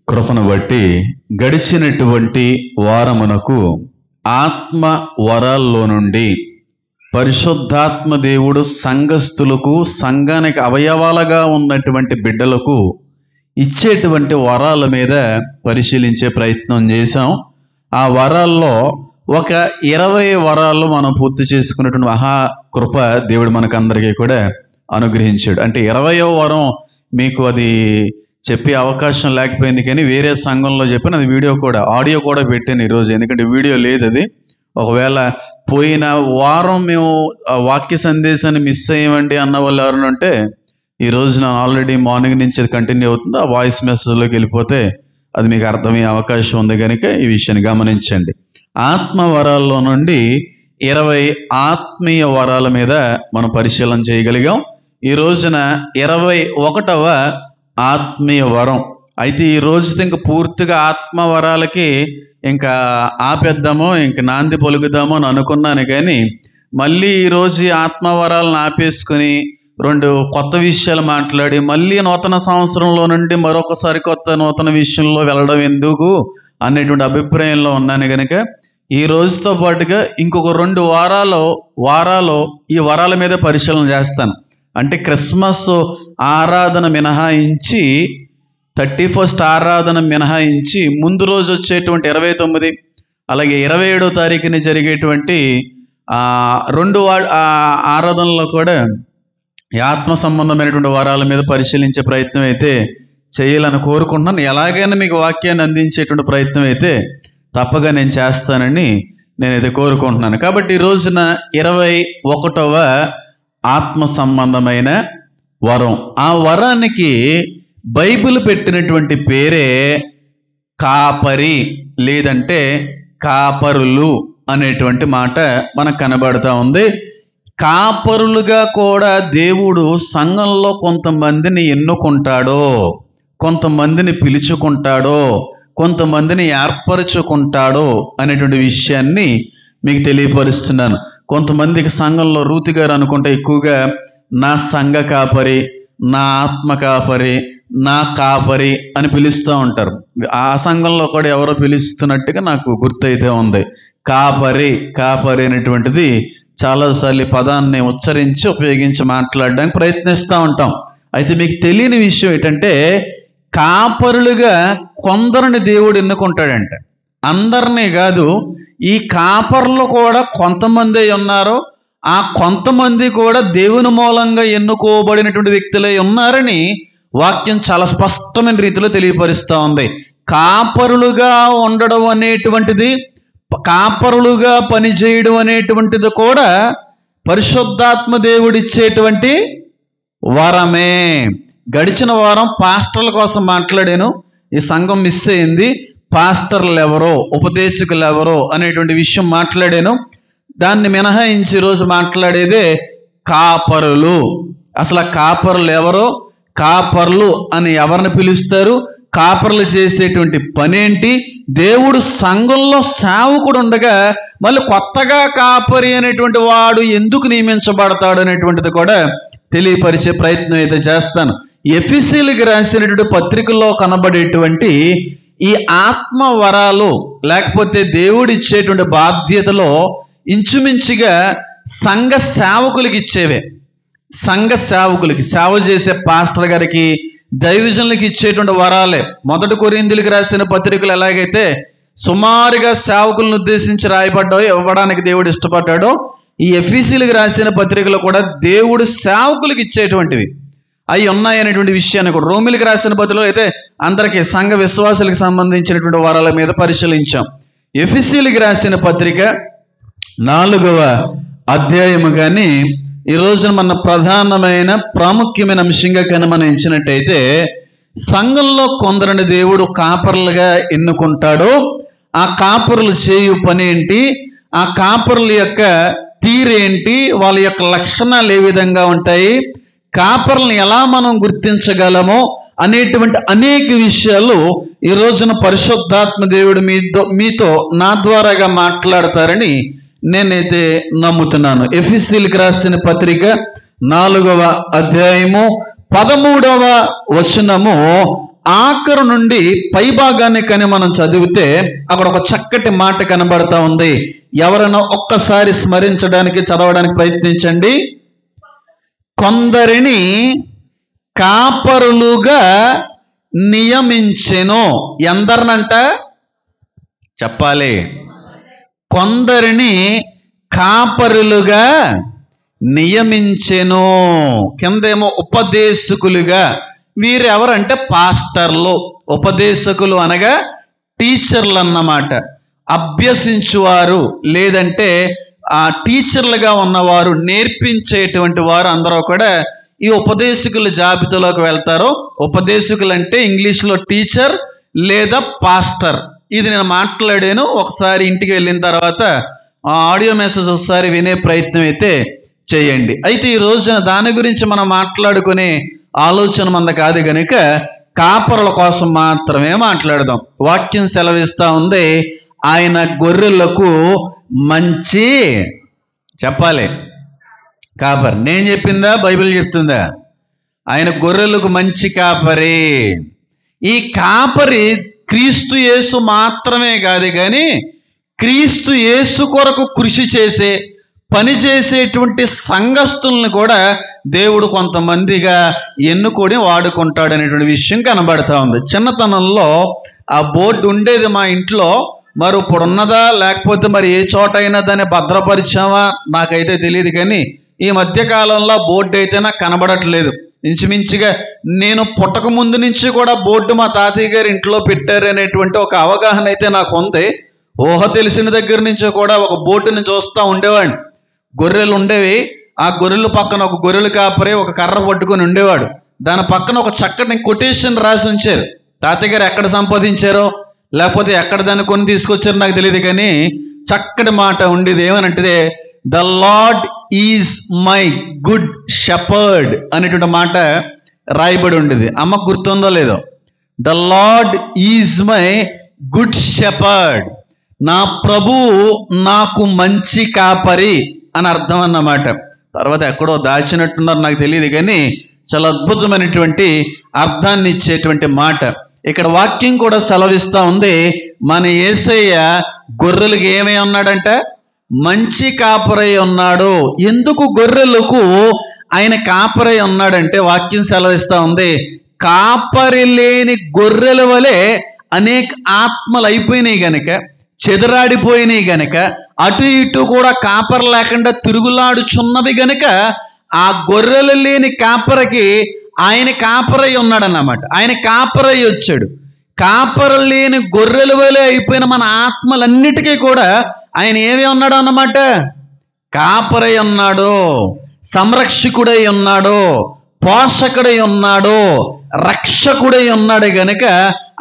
కృపను బట్టి గడిచినటువంటి వారమునకు ఆత్మ వరాల్లో నుండి పరిశుద్ధాత్మ దేవుడు సంఘస్థులకు, సంఘానికి అవయవాలుగా ఉన్నటువంటి బిడ్డలకు ఇచ్చేటువంటి వరాల మీద పరిశీలించే ప్రయత్నం చేశాం. ఆ వరాల్లో ఒక 20 వరాలు మనం పూర్తి చేసుకున్నటువంటి మహాకృప దేవుడు మనకందరికీ కూడా అనుగ్రహించాడు. అంటే 20వ వరం మీకు అది చెప్పే అవకాశం లేకపోయింది, కానీ వేరే సంఘంలో చెప్పాను. అది వీడియో కూడా, ఆడియో కూడా పెట్టాను ఈరోజు, ఎందుకంటే వీడియో లేదు. అది ఒకవేళ పోయిన వారం మేము వాక్య సందేశాన్ని మిస్ అయ్యామండి అన్న వాళ్ళు ఎవరైనా ఉంటే, ఈ రోజు నేను ఆల్రెడీ మార్నింగ్ నుంచి అది కంటిన్యూ అవుతుంది. ఆ వాయిస్ మెసేజ్లోకి వెళ్ళిపోతే అది మీకు అర్థమయ్యే అవకాశం ఉంది కనుక ఈ విషయాన్ని గమనించండి. ఆత్మ వరాల్లో నుండి 20 ఆత్మీయ వరాల మీద మనం పరిశీలన చేయగలిగాం. ఈ రోజున 21వ ఆత్మీయ వరం. అయితే ఈ రోజుతో ఇంకా పూర్తిగా ఆత్మ వరాలకి ఇంకా ఆపేద్దామో, ఇంక నాంది పలుకుదామో అని అనుకున్నాను, కానీ మళ్ళీ ఈరోజు ఆత్మ వరాలను ఆపేసుకుని 2 కొత్త విషయాలు మాట్లాడి మళ్ళీ నూతన సంవత్సరంలో నుండి మరొకసారి నూతన విషయంలో వెళ్ళడం ఎందుకు అనేటువంటి అభిప్రాయంలో ఉన్నాను కనుక ఈ రోజుతో పాటుగా ఇంకొక 2 వారాలు ఈ వరాల మీద పరిశీలన చేస్తాను. అంటే క్రిస్మస్ ఆరాధన మినహాయించి, 31st ఆరాధన మినహాయించి ముందు రోజు వచ్చేటువంటి 29, అలాగే 27వ తారీఖుని జరిగేటువంటి 2 ఆరాధనలో కూడా ఈ ఆత్మ సంబంధమైనటువంటి వరాల మీద పరిశీలించే ప్రయత్నం అయితే చేయాలని కోరుకుంటున్నాను. ఎలాగైనా మీకు వాక్యాన్ని అందించేటువంటి ప్రయత్నం అయితే తప్పగా నేను చేస్తానని నేనైతే కోరుకుంటున్నాను. కాబట్టి ఈ రోజున 21వ ఆత్మ సంబంధమైన వరం. ఆ వరానికి బైబిల్ పెట్టినటువంటి పేరే కాపరి, లేదంటే కాపరులు అనేటువంటి మాట మనకు కనబడుతూ ఉంది. కాపరులుగా కూడా దేవుడు సంఘంలో కొంతమందిని ఎన్నుకుంటాడో, కొంతమందిని పిలుచుకుంటాడో, కొంతమందిని ఏర్పరచుకుంటాడో అనేటువంటి విషయాన్ని మీకు తెలియపరుస్తున్నాను. కొంతమందికి సంఘంలో రూతి గారు అనుకుంటే ఎక్కువగా నా సంఘ కాపరి, నా ఆత్మ కాపరి, నా కాపరి అని పిలుస్తూ ఉంటారు. ఆ సంఘంలో కూడా ఎవరో పిలుస్తున్నట్టుగా నాకు గుర్తయితే ఉంది. కాపరి అనేటువంటిది చాలాసార్లు పదాన్ని ఉచ్చరించి ఉపయోగించి మాట్లాడడానికి ప్రయత్నిస్తూ ఉంటాం. అయితే మీకు తెలియని విషయం ఏంటంటే, కాపరులుగా కొందరిని దేవుడు ఎన్నుకుంటాడంట. అందరినీ కాదు, ఈ కాపర్లు కూడా కొంతమంది ఉన్నారు. ఆ కొంతమంది కూడా దేవుని మూలంగా ఎన్నుకోబడినటువంటి వ్యక్తులే ఉన్నారని వాక్యం చాలా స్పష్టమైన రీతిలో తెలియపరుస్తూ ఉంది. కాపరులుగా ఉండడం అనేటువంటిది, కాపరులుగా పనిచేయడం అనేటువంటిది కూడా పరిశుద్ధాత్మ దేవుడిచ్చేటువంటి వరమే. గడిచిన వారం పాస్టర్ల కోసం మాట్లాడాను. ఈ సంఘం మిస్ అయింది. పాస్టర్లు ఎవరో, ఉపదేశకులు ఎవరో అనేటువంటి విషయం మాట్లాడాను. దాన్ని మినహాయించి ఈరోజు మాట్లాడేదే కాపరులు. అసలు కాపరులు ఎవరో, కాపర్లు అని ఎవరిని పిలుస్తారు, కాపర్లు చేసేటువంటి పనేంటి, దేవుడు సంఘంలో సేవకుడు ఉండగా మళ్ళీ కొత్తగా కాపరి అనేటువంటి వాడు ఎందుకు నియమించబడతాడు అనేటువంటిది కూడా తెలియపరిచే ప్రయత్నం అయితే చేస్తాను. ఎఫెసీయులకు రాసినటువంటి పత్రికల్లో కనబడేటువంటి ఈ ఆత్మ వరాలు, లేకపోతే దేవుడు ఇచ్చేటువంటి బాధ్యతలో ఇంచుమించుగా సంఘ సేవకులకి ఇచ్చేవే. సంఘ సేవకులకి, సేవ చేసే పాస్టర్ గారికి, దైవజనులకి ఇచ్చేటువంటి వరాలే. 1 కొరింథీయులకు రాసిన పత్రికలు ఎలాగైతే సుమారుగా సేవకులను ఉద్దేశించి రాయబడ్డాయో, ఇవ్వడానికి దేవుడు ఇష్టపడ్డాడో, ఈ ఎఫెసీయులకు రాసిన పత్రికలు కూడా దేవుడు సేవకులకు ఇచ్చేటువంటివి అవి ఉన్నాయనేటువంటి విషయాన్ని కూడా, రోమిలకు రాసిన పత్రికలో అయితే అందరికీ సంఘ విశ్వాసులకు సంబంధించినటువంటి వరాల మీద పరిశీలించాం. ఎఫెసీయులకు రాసిన పత్రిక 4వ అధ్యాయము కానీ ఈ రోజున మన ప్రధానమైన ప్రాముఖ్యమైన అంశంగా గమనించినట్టయితే, సంఘంలో కొందరిని దేవుడు కాపరులుగా ఎన్నుకుంటాడో ఆ కాపరులు చేయు పని ఏంటి, ఆ కాపరుల యొక్క తీరేంటి, వాళ్ళ యొక్క లక్షణాలు ఏ విధంగా ఉంటాయి, కాపరులను ఎలా మనం గుర్తించగలమో అనేటువంటి అనేక విషయాలు ఈ రోజున పరిశుద్ధాత్మ దేవుడు మీతో నా ద్వారాగా మాట్లాడతారని నేనైతే నమ్ముతున్నాను. ఎఫెసీయులకు రాసిన పత్రిక 4వ అధ్యాయము 13వ వచనము ఆఖరు నుండి పై భాగాన్ని కని మనం చదివితే అక్కడ ఒక చక్కటి మాట కనబడతా ఉంది. ఎవరైనా ఒక్కసారి స్మరించడానికి, చదవడానికి ప్రయత్నించండి. కొందరిని కాపరులుగా నియమించెను. ఎందరినంట చెప్పాలి? కొందరిని కాపరులుగా నియమించెను. కిందేమో ఉపదేశకులుగా. వీరు ఎవరంటే పాస్టర్లు. ఉపదేశకులు అనగా టీచర్లు అన్నమాట. అభ్యసించువారు, లేదంటే ఆ టీచర్లుగా ఉన్నవారు, నేర్పించేటువంటి వారు అందరూ కూడా ఈ ఉపదేశకుల జాబితాలోకి వెళ్తారు. ఉపదేశకులు అంటే ఇంగ్లీష్లో టీచర్ లేదా పాస్టర్. ఇది నేను మాట్లాడాను. ఒకసారి ఇంటికి వెళ్ళిన తర్వాత ఆ ఆడియో మెసేజ్ ఒకసారి వినే ప్రయత్నం అయితే చేయండి. అయితే ఈ రోజున దాని గురించి మనం మాట్లాడుకునే ఆలోచన మంద కాదు కనుక కాపరుల కోసం మాత్రమే మాట్లాడదాం. వాక్యం సెలవిస్తా ఉంది, ఆయన గొర్రెలకు మంచి చెప్పాలి కాపరి. నేను చెప్పిందా బైబిల్ చెప్తుందా? ఆయన గొర్రెలకు మంచి కాపరి. ఈ కాపరి క్రీస్తు యేసు మాత్రమే కాదు కానీ క్రీస్తు యేసు కొరకు కృషి చేసే, పని చేసేటువంటి సంఘస్థుల్ని కూడా దేవుడు కొంతమందిగా ఎన్నుకొని వాడుకుంటాడు అనేటువంటి విషయం కనబడతా ఉంది. చిన్నతనంలో ఆ బోర్డు ఉండేది మా ఇంట్లో. మరి ఇప్పుడు ఉన్నదా లేకపోతే మరి ఏ చోట అయినా దాన్ని భద్రపరిచామా నాకైతే తెలియదు. కానీ ఈ మధ్యకాలంలో బోర్డు అయితే నాకు కనబడట్లేదు. ఇంచుమించుగా నేను పుట్టక ముందు నుంచి కూడా బోర్డు మా తాతయ్య గారు ఇంట్లో పెట్టారు అనేటువంటి ఒక అవగాహన అయితే నాకు ఉంది. ఊహ తెలిసిన దగ్గర నుంచి కూడా ఒక బోర్డుని చూస్తూ ఉండేవాడిని. గొర్రెలు ఉండేవి. ఆ గొర్రెల పక్కన ఒక గొర్రెలు కాపరి ఒక కర్ర పట్టుకొని ఉండేవాడు. దాని పక్కన ఒక చక్కటి కొటేషన్ రాసి ఉంచారు. తాతయ్య గారు ఎక్కడ సంపాదించారో లేకపోతే ఎక్కడ దాన్ని కొని తీసుకొచ్చారో నాకు తెలియదు, కానీ చక్కటి మాట ఉండేది. ఏమనంటే, the lord is my good shepherd అనేటువంటి మాట రాయబడి ఉండేది. అమ్మకు గుర్తుందో లేదో? The lord is my good shepherd. నా ప్రభువు నాకు మంచి కాపరి అని అర్థం అన్నమాట. తర్వాత ఎక్కడో దాచినట్టున్నారు నాకు తెలియదు, కానీ చాలా అద్భుతమైనటువంటి అర్థాన్ని ఇచ్చేటువంటి మాట. ఇక్కడ వాక్యం కూడా సెలవిస్తూ ఉంది, మన యేసయ్య గొర్రెలకు ఏమై ఉన్నాడంట? మంచి కాపరై ఉన్నాడు. ఎందుకు గొర్రెలకు ఆయన కాపరై ఉన్నాడంటే వాక్యం సెలవిస్తూ ఉంది, కాపరి లేని గొర్రెల వలె అనేక ఆత్మలు అయిపోయినాయి గనక, చెదరాడిపోయినాయి గనక, అటు ఇటు కూడా కాపర లేకుండా తిరుగులాడుచున్నవి గనక ఆ గొర్రెలు లేని కాపరకి ఆయన కాపరై ఉన్నాడన్నమాట. ఆయన కాపరై వచ్చాడు. కాపర లేని గొర్రెల వలె అయిపోయిన మన ఆత్మలన్నిటికీ కూడా ఆయన ఏమి ఉన్నాడు అన్నమాట? కాపరై ఉన్నాడు, సంరక్షకుడై ఉన్నాడు, పోషకుడై ఉన్నాడు, రక్షకుడై ఉన్నాడు గనుక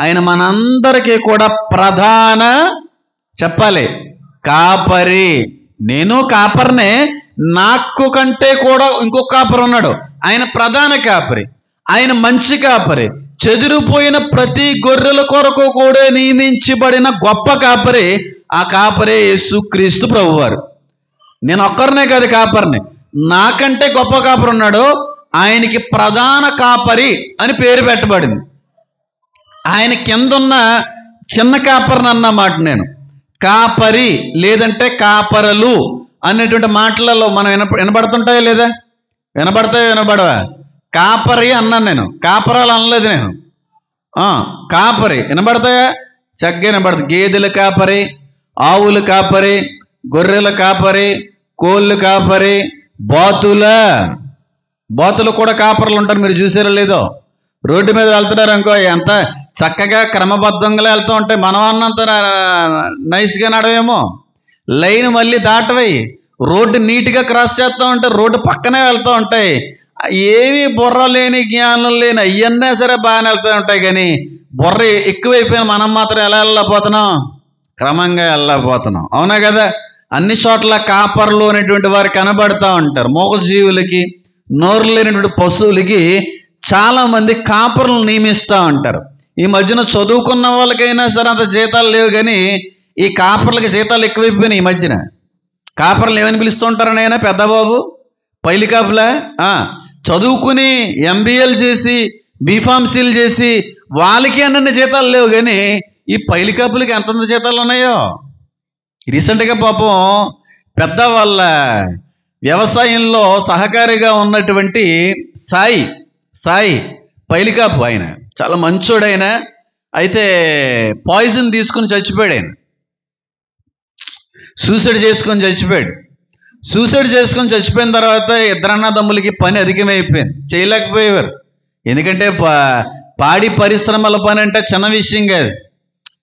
ఆయన మనందరికీ కూడా ప్రధాన చెప్పాలి కాపరి. నేను కాపరినే, నాకు కంటే కూడా ఇంకొక కాపరి ఉన్నాడు. ఆయన ప్రధాన కాపరి, ఆయన మంచి కాపరి. చెదిరిపోయిన ప్రతి గొర్రెల కొరకు కూడా నియమించబడిన గొప్ప కాపరి. ఆ కాపరే యేసుక్రీస్తు ప్రభువారు. నేను ఒక్కరినే కాదు కాపరిని, నాకంటే గొప్ప కాపరి ఉన్నాడు. ఆయనకి ప్రధాన కాపరి అని పేరు పెట్టబడింది. ఆయన కిందున్న చిన్న కాపరిని అన్నమాట నేను. కాపరి లేదంటే కాపరలు అనేటువంటి మాటలలో మనం వినబడుతుంటాయా లేదా? వినబడతాయో వినబడవా? కాపరి అన్నాను నేను, కాపరాలు అనలేదు నేను. కాపరి వినబడతాయా? చక్కగా వినబడతాయి. గేదెల కాపరి, ఆవుల కాపరి, గొర్రెల కాపరి, కోళ్ళు కాపరి, బాతులు కూడా కాపర్లు ఉంటారు. మీరు చూసారో లేదో? రోడ్డు మీద వెళ్తున్నారు అనుకో, ఎంత చక్కగా క్రమబద్ధంగా వెళ్తూ ఉంటాయి. మనం అన్నంత నైస్గా నడవేమో, లైన్ మళ్ళీ దాటవై రోడ్డు నీట్గా క్రాస్ చేస్తూ ఉంటాయి. రోడ్డు పక్కనే వెళ్తూ ఉంటాయి. ఏమీ బుర్ర లేని జ్ఞానం లేని అయ్యన్నా సరే బాగానే వెళ్తూ ఉంటాయి. కానీ బుర్ర ఎక్కువైపోయిన మనం మాత్రం ఎలా వెళ్ళకపోతున్నాం? క్రమంగా వెళ్ళకపోతున్నాం. అవునా కదా? అన్ని చోట్ల కాపర్లు అనేటువంటి వారు కనబడుతూ ఉంటారు. మూగజీవులకి, నోరు లేనటువంటి పశువులకి చాలామంది కాపర్లను నియమిస్తూ ఉంటారు. ఈ మధ్యన చదువుకున్న వాళ్ళకైనా సరే అంత జీతాలు లేవు, కానీ ఈ కాపర్లకి జీతాలు ఎక్కువైపోయినాయి. ఈ మధ్యన కాపర్లు ఏమని పిలుస్తూ ఉంటారని అయినా పెద్ద బాబు పైలి కాపులా చదువుకుని ఎంబీఏలు చేసి బీఫార్మసీలు చేసి వాళ్ళకి అన్న జీతాలు లేవు, కానీ ఈ పైలికాపులకి ఎంతంత జీతాలు ఉన్నాయో. రీసెంట్గా పాపం పెద్ద వాళ్ళ వ్యవసాయంలో సహకారిగా ఉన్నటువంటి సాయి పైలికాపు, ఆయన చాలా మంచోడైన, అయితే పాయిజన్ తీసుకుని చచ్చిపోయాడు. ఆయన సూసైడ్ చేసుకొని చచ్చిపోయిన తర్వాత ఇద్దరు అన్నదమ్ములకి పని అధికమైపోయింది, చేయలేకపోయేవారు. ఎందుకంటే పాడి పరిశ్రమల పని అంటే చిన్న విషయం కాదు.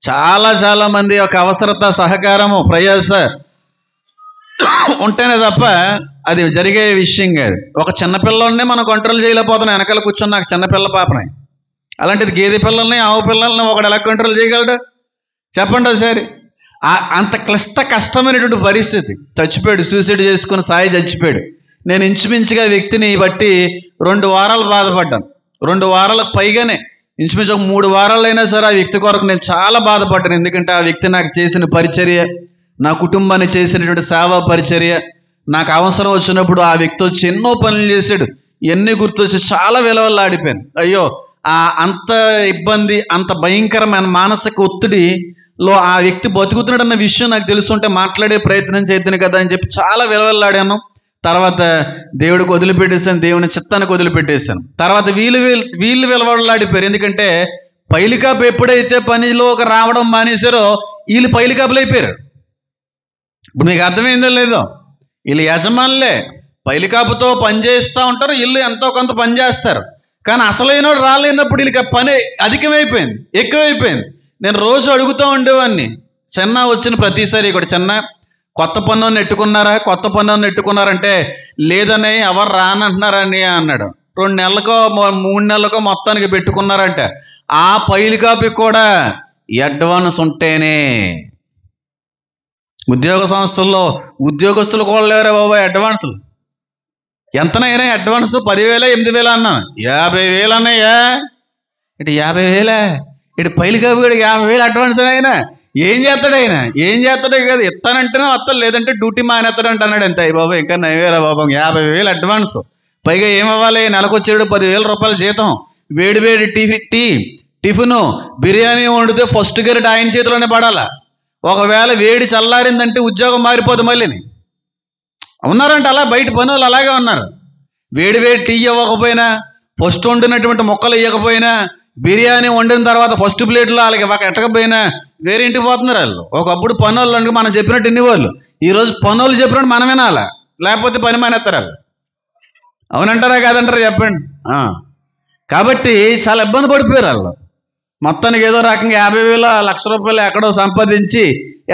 చాలా మంది ఒక అవసరత, సహకారము, ప్రయాస ఉంటేనే తప్ప అది జరిగే విషయం కాదు. ఒక చిన్నపిల్లల్ని మనం కంట్రోల్ చేయలేకపోతున్నాం, వెనకాల కూర్చొని నాకు చిన్నపిల్ల పాపనాయి. అలాంటిది గేదె పిల్లల్ని, ఆవు పిల్లల్ని ఒకడు ఎలా కంట్రోల్ చేయగలడు చెప్పండి ఒకసారి. అంత కష్టమైనటువంటి పరిస్థితి. చచ్చిపోయాడు, సూసైడ్ చేసుకుని సాయి చచ్చిపోయాడు. నేను ఇంచుమించుగా వ్యక్తిని బట్టి 2 వారాలు బాధపడ్డాను. 2 వారాలకు పైగానే, ఇంచుమించు ఒక 3 వారాలైనా సరే ఆ వ్యక్తి కొరకు నేను చాలా బాధపడ్డాను. ఎందుకంటే ఆ వ్యక్తి నాకు చేసిన పరిచర్య, నా కుటుంబాన్ని చేసినటువంటి సేవా పరిచర్య, నాకు అవసరం వచ్చినప్పుడు ఆ వ్యక్తి వచ్చి ఎన్నో పనులు చేశాడు. ఎన్ని గుర్తొచ్చి చాలా విలువలాడిపోయాను. అయ్యో, అంత ఇబ్బంది, అంత భయంకరమైన మానసిక ఒత్తిడిలో ఆ వ్యక్తి బతుకుతున్నాడన్న విషయం నాకు తెలుసుంటే మాట్లాడే ప్రయత్నం చేద్దాను కదా అని చెప్పి చాలా విలువలాడాను. తర్వాత దేవుడికి వదిలిపెట్టేశాను, దేవుని చిత్తానికి వదిలిపెట్టేశాను. తర్వాత వీళ్ళు విలువలాడిపోయారు. ఎందుకంటే పైలికాపు ఎప్పుడైతే పనిలోకి రావడం మానేశారో వీళ్ళు పైలికాపులు అయిపోయారు. ఇప్పుడు మీకు అర్థమైందో లేదో, వీళ్ళు యజమానులే పైలికాపుతో పని చేస్తూ ఉంటారు, వీళ్ళు ఎంతో కొంత పని చేస్తారు. కానీ అసలైన రాలేనప్పుడు వీళ్ళకి పని అధికమైపోయింది, ఎక్కువైపోయింది. నేను రోజు అడుగుతూ ఉండేవాడిని, చిన్న వచ్చిన ప్రతిసారి కూడా, చిన్న కొత్త పన్నుని నెట్టుకున్నారంటే లేదని ఎవరు రానంటున్నారని అన్నాడు. 2 నెలలకో 3 నెలలకో మొత్తానికి పెట్టుకున్నారంటే ఆ పైలికాపుకి కూడా అడ్వాన్స్ ఉంటేనే. ఉద్యోగ సంస్థల్లో ఉద్యోగస్తులు కూడా లేరా బాబా అడ్వాన్సులు? ఎంతనైనా అడ్వాన్స్ 10,000 8,000 అన్నాను. 50,000 అన్నాయా? ఇటు 50,000, ఇటు పైలికాపు కూడా 50,000 అడ్వాన్స్ అయినా ఏం చేస్తాడో కదా, ఇస్తానంటేనే వస్తాడు, లేదంటే డ్యూటీ మానేస్తాడంట అన్నాడు. అంతే బాబా, ఇంకా 9,000 బాబా, 50,000 అడ్వాన్స్. పైగా ఏమవ్వాలి, నెలకొచ్చేడు 10,000 రూపాయల జీతం, వేడి టిఫిను బిర్యానీ వండితే ఫస్ట్ గరిట ఆయన చేతిలోనే పడాలా. ఒకవేళ వేడి చల్లారిందంటే ఉద్యోగం మారిపోదు మళ్ళీని. ఉన్నారంట అలా, బయట పనులు అలాగే ఉన్నారు. వేడి టీ ఇవ్వకపోయినా, ఫస్ట్ వండినటువంటి మొక్కలు ఇవ్వకపోయినా, బిర్యానీ వండిన తర్వాత ఫస్ట్ ప్లేట్లో వాళ్ళకి ఎట్టకపోయినా వేరే ఇంటికి పోతున్నారు వాళ్ళు. ఒకప్పుడు పనులు మనం చెప్పినట్టు ఇన్నివాళ్ళు, ఈరోజు పనులు చెప్పినట్టు మనం వినాలా, లేకపోతే పని మానేస్తారు వాళ్ళు. అవునంటారా కాదంటారా చెప్పండి. కాబట్టి చాలా ఇబ్బంది పడిపోయారు వాళ్ళు. మొత్తానికి ఏదో రకంగా 50,000 1,00,000 రూపాయలు ఎక్కడో సంపాదించి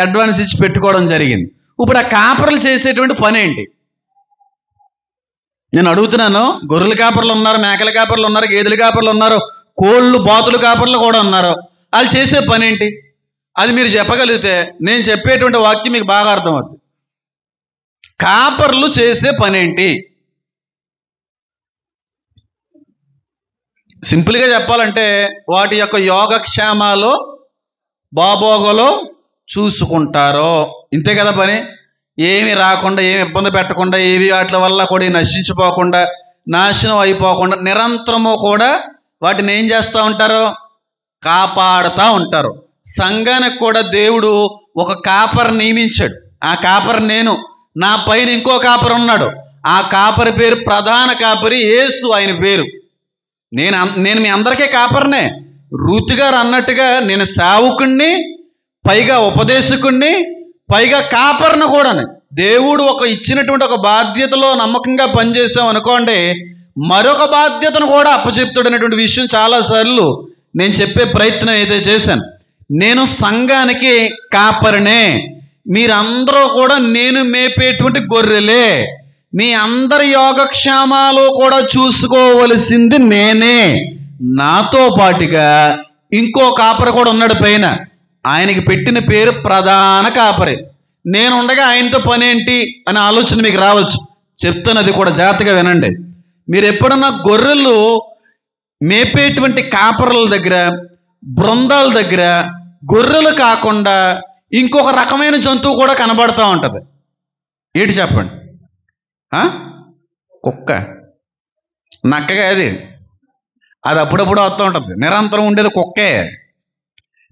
అడ్వాన్స్ ఇచ్చి పెట్టుకోవడం జరిగింది. ఇప్పుడు ఆ కాపర్లు చేసేటువంటి పని ఏంటి నేను అడుగుతున్నాను. గొర్రెల కాపర్లు ఉన్నారు, మేకల కాపర్లు ఉన్నారు, గేదెల కాపర్లు ఉన్నారు, కోళ్ళు బాతుల కాపర్లు కూడా ఉన్నారు. వాళ్ళు చేసే పని ఏంటి అది మీరు చెప్పగలిగితే నేను చెప్పేటువంటి వాక్యం మీకు బాగా అర్థమవుతుంది. కాపర్లు చేసే పని ఏంటి? సింపుల్గా చెప్పాలంటే వాటి యొక్క యోగక్షేమాలు బాబోగలో చూసుకుంటారో, ఇంతే కదా పని. ఏమి రాకుండా, ఏమి ఇబ్బంది పెట్టకుండా, ఏవి వాటి వల్ల కూడా నశించిపోకుండా, నాశనం అయిపోకుండా నిరంతరము కూడా వాటిని ఏం చేస్తూ ఉంటారు? కాపాడుతూ ఉంటారు. సంఘానికి కూడా దేవుడు ఒక కాపర్ నియమించాడు. ఆ కాపర్ నేను, నా పైన ఇంకో కాపర్ ఉన్నాడు. ఆ కాపరి పేరు ప్రధాన కాపరి యేసు, ఆయన పేరు. నేను మీ అందరికీ కాపర్నే. రూతు గారు అన్నట్టుగా నేను సేవకుణ్ణి, పైగా ఉపదేశకుణ్ణి, పైగా కాపర్ను కూడా. దేవుడు ఇచ్చినటువంటి ఒక బాధ్యతలో నమ్మకంగా పనిచేసాం అనుకోండి, మరొక బాధ్యతను కూడా అప్పచెప్తాడు అనేటువంటి విషయం చాలాసార్లు నేను చెప్పే ప్రయత్నం అయితే చేశాను. నేను సంఘానికి కాపరినే, మీరందరూ కూడా నేను మేపేటువంటి గొర్రెలే. మీ అందరి యోగక్షేమాలు కూడా చూసుకోవలసింది నేనే. నాతో పాటుగా ఇంకో కాపరి కూడా ఉన్నాడు పైన. ఆయనకి పెట్టిన పేరు ప్రధాన కాపరి. నేను ఉండగా ఆయనతో పని ఏంటి అనే ఆలోచన మీకు రావచ్చు. చెప్తాను, అది కూడా జాగ్రత్తగా వినండి. మీరు ఎప్పుడన్నా గొర్రెలు మేపేటువంటి కాపరుల దగ్గర, బృందాల దగ్గర గొర్రెలు కాకుండా ఇంకొక రకమైన జంతువు కూడా కనబడుతూ ఉంటుంది. ఏంటి చెప్పండి? కుక్క, నక్కగా అది. అది అప్పుడప్పుడు వస్తూ ఉంటుంది. నిరంతరం ఉండేది కుక్కే.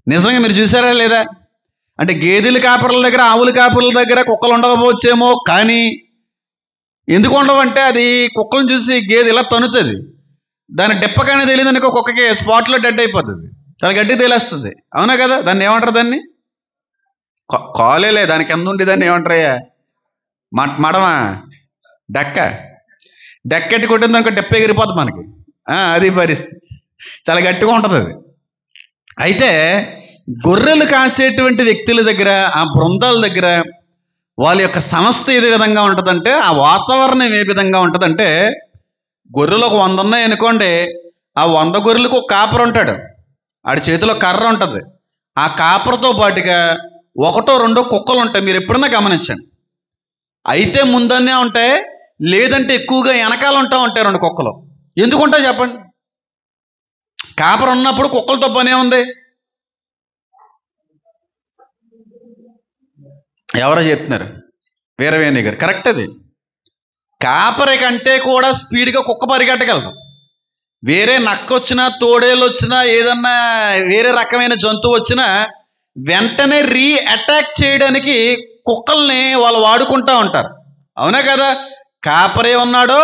నిజంగా మీరు చూసారా లేదా? అంటే గేదెల కాపరుల దగ్గర, ఆవుల కాపరుల దగ్గర కుక్కలు ఉండకపోవచ్చేమో, కానీ ఎందుకు ఉండవంటే అది కుక్కలను చూసి గేదె ఇలా తన్నుతుంది. దాని డెప్పగానే తెలియదు అనుకో, కుక్కకి స్పాట్లో డెడ్ అయిపోతుంది, చాలా గట్టిగా తేలేస్తుంది. అవునా కదా? దాన్ని ఏమంటారు? దాన్ని కాలేలే, దానికి కింద ఉండి దాన్ని ఏమంటారయ్యా? మడమా, డెక్కెట్టి కొట్టింది అనుకో డెప్ప ఎగిరిపోతుంది మనకి. అది పరిస్థితి, చాలా గట్టిగా ఉంటుంది అది. అయితే గొర్రెలు కాసేటువంటి వ్యక్తుల దగ్గర, ఆ బృందాల దగ్గర వాళ్ళ యొక్క సంస్థ ఏ విధంగా ఉంటుందంటే, ఆ వాతావరణం ఏ విధంగా ఉంటుందంటే, గొర్రెలు ఒక 100 ఉన్నాయి అనుకోండి, ఆ 100 గొర్రెలకు ఒక కాపరు ఉంటాడు. ఆడి చేతిలో కర్ర ఉంటుంది. ఆ కాపరతో పాటుగా 1-2 కుక్కలు ఉంటాయి. మీరు ఎప్పుడన్నా గమనించండి. అయితే ముందనే ఉంటాయి, లేదంటే ఎక్కువగా వెనకాల ఉంటాయి 2 కుక్కలు. ఎందుకు ఉంటాయి చెప్పండి? కాపరు ఉన్నప్పుడు కుక్కలతో పనే ఉంది. ఎవరో చెప్తున్నారు, వీరవేణి గారు. కరెక్ట్. అది కాపరి కంటే కూడా స్పీడ్గా కుక్క పరిగెట్టగలదు. వేరే నక్క వచ్చినా, తోడేళ్ళు వచ్చినా, ఏదన్నా వేరే రకమైన జంతువు వచ్చినా వెంటనే అటాక్ చేయడానికి కుక్కల్ని వాళ్ళు వాడుకుంటూ ఉంటారు. అవునా కదా? కాపరే ఉన్నాడో,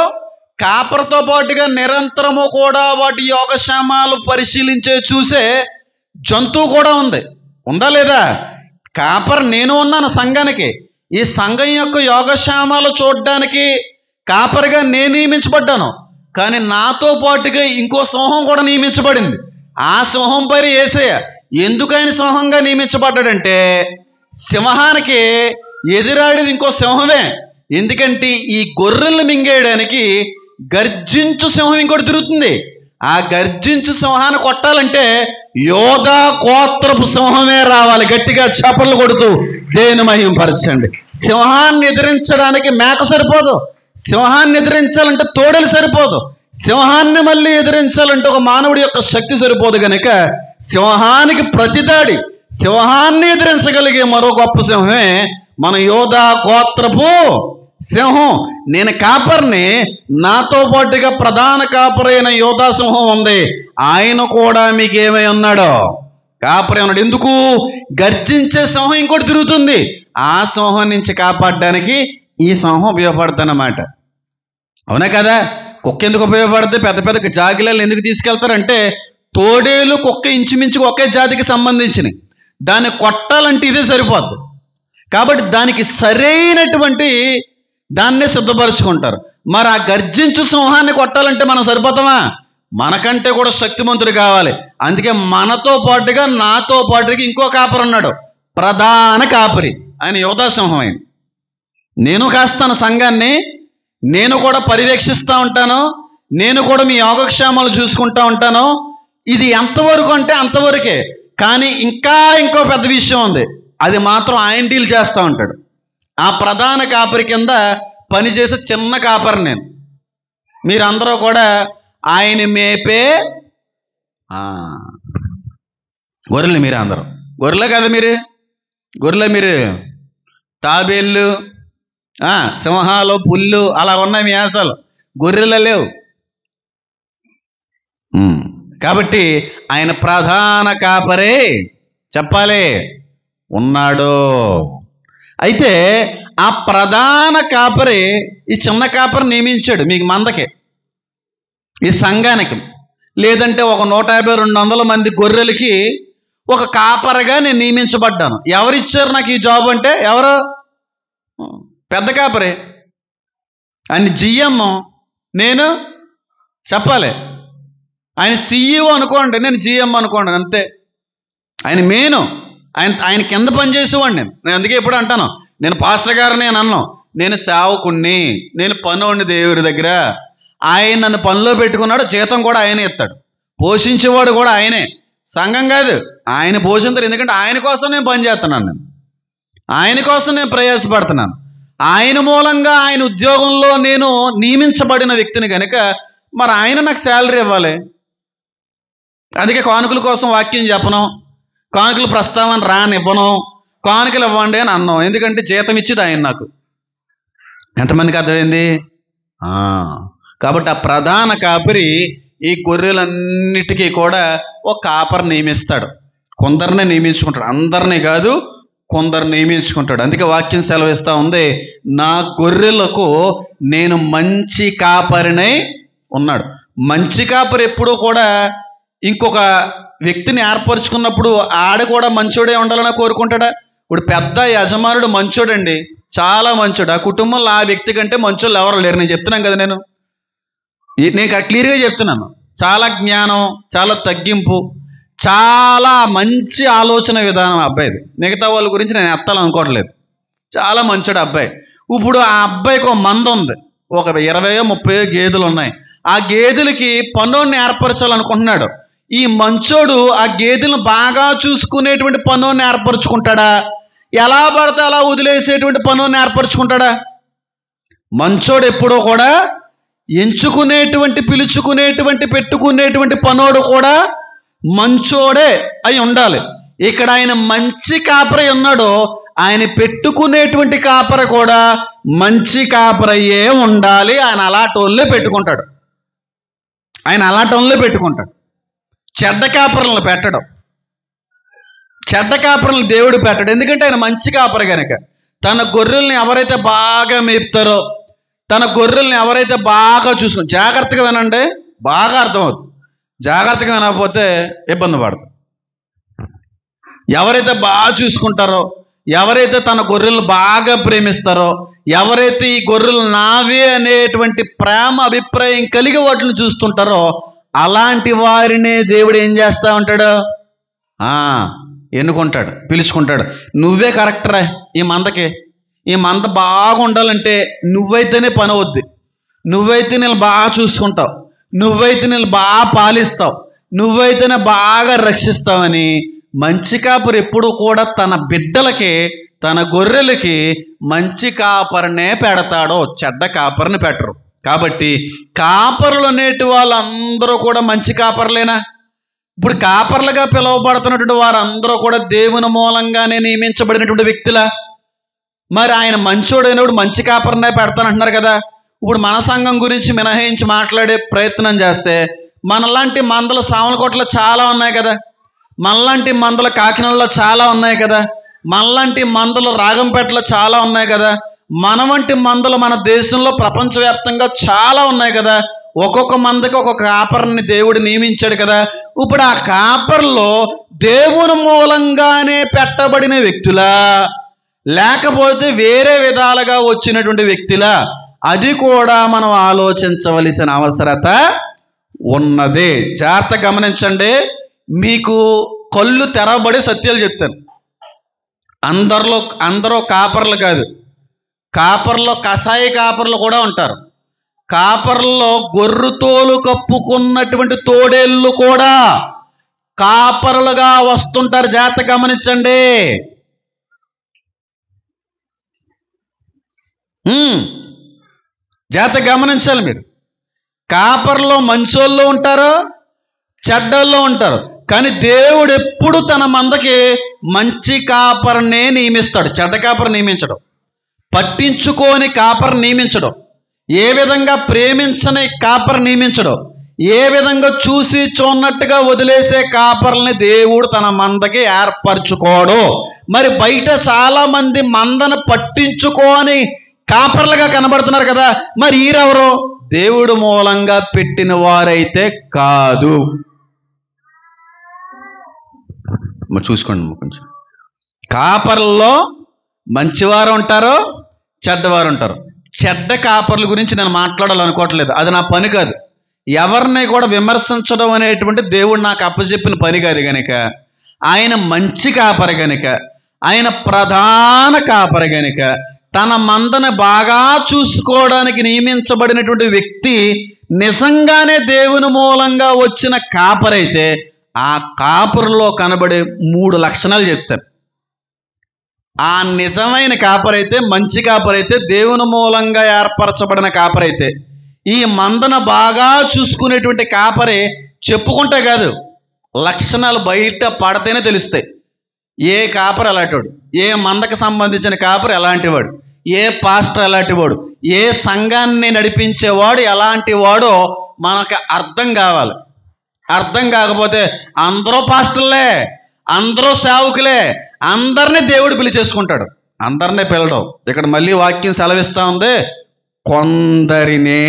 కాపరితో పాటుగా నిరంతరము కూడా వాటి యోగక్షేమాలు పరిశీలించే చూసే జంతువు కూడా ఉంది. ఉందా లేదా? కాపర్ నేను ఉన్నాను సంఘానికి. ఈ సంఘం యొక్క యోగక్షేమాలు చూడడానికి కాపరిగా నేను నియమించబడ్డాను. కానీ నాతో పాటుగా ఇంకో సింహం కూడా నియమించబడింది. ఆ సింహం పేరు యేసయ్య. ఎందుకు ఆయన సింహంగా నియమించబడ్డాడంటే, సింహానికి ఎదురాడేది ఇంకో సింహమే. ఎందుకంటే ఈ గొర్రెలు మింగేయడానికి గర్జించు సింహం ఇంకోటి తిరుగుతుంది. ఆ గర్జించు సింహాన్ని కొట్టాలంటే యోధా గోత్రపు సింహమే రావాలి. గట్టిగా చప్పట్లు కొడుతూ దేవుని మహిమపరచండి. సింహాన్ని ఎదిరించడానికి మేక సరిపోదు. సింహాన్ని ఎదిరించాలంటే తోడలు సరిపోదు. సింహాన్ని మళ్ళీ ఎదిరించాలంటే ఒక మానవుడి యొక్క శక్తి సరిపోదు. కనుక సింహానికి ప్రతిదాడి, సింహాన్ని ఎదిరించగలిగే మరో గొప్ప సింహమే మన యోధా గోత్రపు సింహం. నేను కాపర్ని, నాతో పాటుగా ప్రధాన కాపరైన యోధా సింహం ఉంది. ఆయన కూడా మీకు ఏమై ఉన్నాడో? కాపరే ఉన్నాడు. ఎందుకు? గర్జించే సింహం ఇంకోటి తిరుగుతుంది. ఆ సింహం నుంచి కాపాడడానికి ఈ సింహం ఉపయోగపడుతుందన్నమాట. అవునా కదా? కుక్క ఎందుకు ఉపయోగపడుతుంది? పెద్ద పెద్ద జాగిలాలు ఎందుకు తీసుకెళ్తారంటే, తోడేలు కుక్క ఇంచుమించుకు ఒకే జాతికి సంబంధించినవి. దాన్ని కొట్టాలంటే ఇదే సరిపోద్ది. కాబట్టి దానికి సరైనటువంటి దాన్నే సిద్ధపరచుకుంటారు. మరి ఆ గర్జించు సింహాన్ని కొట్టాలంటే మనం సరిపోతామా? మనకంటే కూడా శక్తిమంతుడు కావాలి. అందుకే మనతో పాటుగా, నాతో పాటుగా ఇంకో కాపరి ఉన్నాడు, ప్రధాన కాపరి. ఆయన యోధా సింహం. ఆయన నేను కాస్తాను సంఘాన్ని, నేను కూడా పర్యవేక్షిస్తూ ఉంటాను, నేను కూడా మీ యోగక్షేమాలు చూసుకుంటూ ఉంటాను. ఇది ఎంతవరకు అంటే అంతవరకే. కానీ ఇంకో పెద్ద విషయం ఉంది. అది మాత్రం ఆయన డీల్ చేస్తూ ఉంటాడు. ఆ ప్రధాన కాపరి కింద పనిచేసే చిన్న కాపరి నేను. మీరందరూ కూడా ఆయన మేపే గొర్రెలు. మీరు అందరూ గొర్రెలే కదా? మీరు తాబేళ్ళు, సింహాలు, పుల్లు అలా ఉన్నాయి మీ ఆశలు. గొర్రెలు లేవు. కాబట్టి ఆయన ప్రధాన కాపరే చెప్పాలి ఉన్నాడు. అయితే ఆ ప్రధాన కాపరి ఈ చిన్న కాపరి నియమించాడు మీకు మందకి, ఈ సంఘానికి. లేదంటే ఒక 150-200 మంది గొర్రెలకి ఒక కాపరిగా నేను నియమించబడ్డాను. ఎవరిచ్చారు నాకు ఈ జాబ్ అంటే? ఎవరు? పెద్ద కాపరే. ఆయన జిఎం, నేను చెప్పాలి. ఆయన CEO అనుకోండి, నేను జిఎం అనుకోండి, అంతే. ఆయన మెయిన్. ఆయన కింద పనిచేసేవాడిని నేను. అందుకే ఎప్పుడు అంటాను, నేను పాస్టర్ గారు నేను అన్నాను, నేను సేవకుణ్ణి, నేను పనుండి దేవుడి దగ్గర. ఆయన నన్ను పనిలో పెట్టుకున్నాడు, జీతం కూడా ఆయనే ఇస్తాడు, పోషించేవాడు కూడా ఆయనే, సంఘం కాదు. ఆయన పోషించారు. ఎందుకంటే ఆయన కోసం నేను పని చేస్తున్నాను, ఆయన కోసం నేను ప్రయాసపడుతున్నాను. ఆయన మూలంగా ఆయన ఉద్యోగంలో నేను నియమించబడిన వ్యక్తిని కనుక మరి ఆయన నాకు శాలరీ ఇవ్వాలి. అందుకే కానుకల కోసం వాక్యం చెప్పను, కానుకల ప్రస్తావన రానివ్వను, కానుకలు ఇవ్వండి అని అన్నాం. ఎందుకంటే జీతం ఇచ్చేది ఆయన నాకు. ఎంతమందికి అర్థమైంది? కాబట్టి ఆ ప్రధాన కాపరి ఈ గొర్రెలన్నిటికీ కూడా ఒక కాపరి నియమిస్తాడు. కొందరినే నియమించుకుంటాడు, అందరినీ కాదు, కొందరు నియమించుకుంటాడు. అందుకే వాక్యం సెలవిస్తూ ఉంది, నా గొర్రెలకు నేను మంచి కాపరినై ఉన్నాడు. మంచి కాపరి ఎప్పుడూ కూడా ఇంకొక వ్యక్తిని ఏర్పరచుకున్నప్పుడు ఆడ కూడా మంచోడే ఉండాలని కోరుకుంటాడా? ఇప్పుడు పెద్ద యజమానుడు మంచోడండి, చాలా మంచోడు. ఆ కుటుంబంలో ఆ వ్యక్తి కంటే మంచోళ్ళు ఎవరు లేరు. నేను చెప్తున్నాను కదా, నేను క్లియర్గా చెప్తున్నాను. చాలా జ్ఞానం, చాలా తగ్గింపు, చాలా మంచి ఆలోచన విధానం అబ్బాయిది. మిగతా వాళ్ళ గురించి నేను ఎత్తాలనుకోవట్లేదు. చాలా మంచోడు అబ్బాయి. ఇప్పుడు ఆ అబ్బాయికి ఒక మంద ఉంది, ఒక 20-30 గేదెలు ఉన్నాయి. ఆ గేదెలకి పనోడిని ఏర్పరచాలనుకుంటున్నాడు. ఈ మంచోడు ఆ గేదెలను బాగా చూసుకునేటువంటి పనోడిని ఏర్పరచుకుంటాడా, ఎలా పడితే అలా వదిలేసేటువంటి పనోడిని ఏర్పరచుకుంటాడా? మంచోడు ఎప్పుడో కూడా ఎంచుకునేటువంటి, పిలుచుకునేటువంటి, పెట్టుకునేటువంటి పనోడు కూడా మంచోడే అయి ఉండాలి. ఇక్కడ ఆయన మంచి కాపరి ఉన్నాడో, ఆయన పెట్టుకునేటువంటి కాపరి కూడా మంచి కాపరయ్యే ఉండాలి. ఆయన అలాటోళ్ళే పెట్టుకుంటాడు. చెడ్డ కాపరులను పెట్టడం, చెడ్డ కాపరులను దేవుడు పెట్టడు. ఎందుకంటే ఆయన మంచి కాపరి కనుక. తన గొర్రెల్ని ఎవరైతే బాగా మేపుతారో, తన గొర్రెల్ని ఎవరైతే బాగా చూసుకుని, జాగ్రత్తగా వినండి, బాగా అర్థమవుతుంది. జాగ్రత్తగా వినకపోతే ఇబ్బంది పడతారు. ఎవరైతే బాగా చూసుకుంటారో, ఎవరైతే తన గొర్రెలు బాగా ప్రేమిస్తారో, ఎవరైతే ఈ గొర్రెలు నావే అనేటువంటి ప్రేమ అభిప్రాయం కలిగి వాటిని చూస్తుంటారో, అలాంటి వారినే దేవుడు ఏం చేస్తూ ఉంటాడు? ఎన్నుకుంటాడు, పిలుచుకుంటాడు. నువ్వే కరెక్టరా ఈ మందకి, ఈ మంద బాగా ఉండాలంటే నువ్వైతేనే పని అవుద్ది, నువ్వైతే నేను బాగా చూసుకుంటావు, నువ్వైతే నేను బాగా పాలిస్తావు, నువ్వైతేనే బాగా రక్షిస్తావని మంచి కాపరి ఎప్పుడు కూడా తన బిడ్డలకి, తన గొర్రెలకి మంచి కాపరినే పెడతాడో, చెడ్డ కాపరిని పెట్టరు. కాబట్టి కాపరులు అనేటి వాళ్ళందరూ కూడా మంచి కాపర్లేనా? ఇప్పుడు కాపర్లుగా పిలువబడుతున్నటువంటి వారందరూ కూడా దేవుని మూలంగానే నియమించబడినటువంటి వ్యక్తులా? మరి ఆయన మంచోడైనప్పుడు మంచి కాపరినే పెడతానంటున్నారు కదా. ఇప్పుడు మన సంఘం గురించి మినహాయించి మాట్లాడే ప్రయత్నం చేస్తే, మనలాంటి మందలు సామలకోటలో చాలా ఉన్నాయి కదా, మనలాంటి మందలు కాకినాడలో చాలా ఉన్నాయి కదా, మనలాంటి మందలు రాగంపేటలో చాలా ఉన్నాయి కదా, మన వంటి మందలు మన దేశంలో ప్రపంచవ్యాప్తంగా చాలా ఉన్నాయి కదా. ఒక్కొక్క మందకి ఒక్కొక్క కాపరిని దేవుడు నియమించాడు కదా. ఇప్పుడు ఆ కాపర్లో దేవుని మూలంగానే పెట్టబడిన వ్యక్తులా, లేకపోతే వేరే విధాలుగా వచ్చినటువంటి వ్యక్తులా? అది కూడా మనం ఆలోచించవలసిన అవసరత ఉన్నది. జాగ్రత్త గమనించండి. మీకు కళ్ళు తెరవబడి సత్యాలు చెప్తాను. అందరూ కాపర్లు కాదు. కాపర్లో కషాయి కాపర్లు కూడా ఉంటారు. కాపర్లో గొర్రె తోలు కప్పుకున్నటువంటి తోడేళ్ళు కూడా కాపరులుగా వస్తుంటారు. జాగ్రత్త గమనించండి. జాగ్రత్త గమనించాలి మీరు. కాపర్లో మంచోళ్ళు ఉంటారు, చెడ్డోళ్ళు ఉంటారు. కానీ దేవుడు ఎప్పుడు తన మందకి మంచి కాపరినే నియమిస్తాడు, చెడ్డ కాపరి నియమించడం. పట్టించుకోని కాపరి నియమించడం, ఏ విధంగా ప్రేమించని కాపరి నియమించడం, ఏ విధంగా చూసి చూన్నట్టుగా వదిలేసే కాపర్లని దేవుడు తన మందకి ఏర్పరచుకోడు. మరి బయట చాలా మంది మందను పట్టించుకోని కాపర్లుగా కనబడుతున్నారు కదా. మరి ఈరెవరు? దేవుడు మూలంగా పెట్టిన వారైతే కాదు. మరి చూసుకోండి కొంచెం. కాపర్లలో మంచివారు ఉంటారు, చెడ్డవారు ఉంటారు. చెడ్డ కాపర్ల గురించి నేను మాట్లాడాలనుకోవట్లేదు, అది నా పని కాదు. ఎవరిని కూడా విమర్శించడం అనేటువంటి దేవుడు నాకు అప్పచెప్పిన పని కాదు కనుక, ఆయన మంచి కాపరి కనుక, ఆయన ప్రధాన కాపరి కనుక, తన మందను బాగా చూసుకోవడానికి నియమించబడినటువంటి వ్యక్తి నిజంగానే దేవుని మూలంగా వచ్చిన కాపరైతే, ఆ కాపరులో కనబడే 3 లక్షణాలు చెప్తారు. ఆ నిజమైన కాపరైతే, మంచి కాపరైతే, దేవుని మూలంగా ఏర్పరచబడిన కాపరైతే, ఈ మందను బాగా చూసుకునేటువంటి కాపరి చెప్పుకుంటే కాదు, లక్షణాలు బయట పడితేనే తెలుస్తాయి. ఏ కాపరి ఎలాంటివాడు, ఏ మందకు సంబంధించిన కాపరి ఎలాంటివాడు, ఏ పాస్టర్ ఎలాంటివాడు, ఏ సంఘాన్ని నడిపించేవాడు ఎలాంటి వాడో మనకు అర్థం కావాలి. అర్థం కాకపోతే అందరూ పాస్టర్లే, అందరూ సేవకులే, అందరినీ దేవుడు పిలిచేసుకుంటాడు. అందరినీ పిలవడం. ఇక్కడ మళ్ళీ వాక్యం సెలవిస్తా ఉంది, కొందరినే.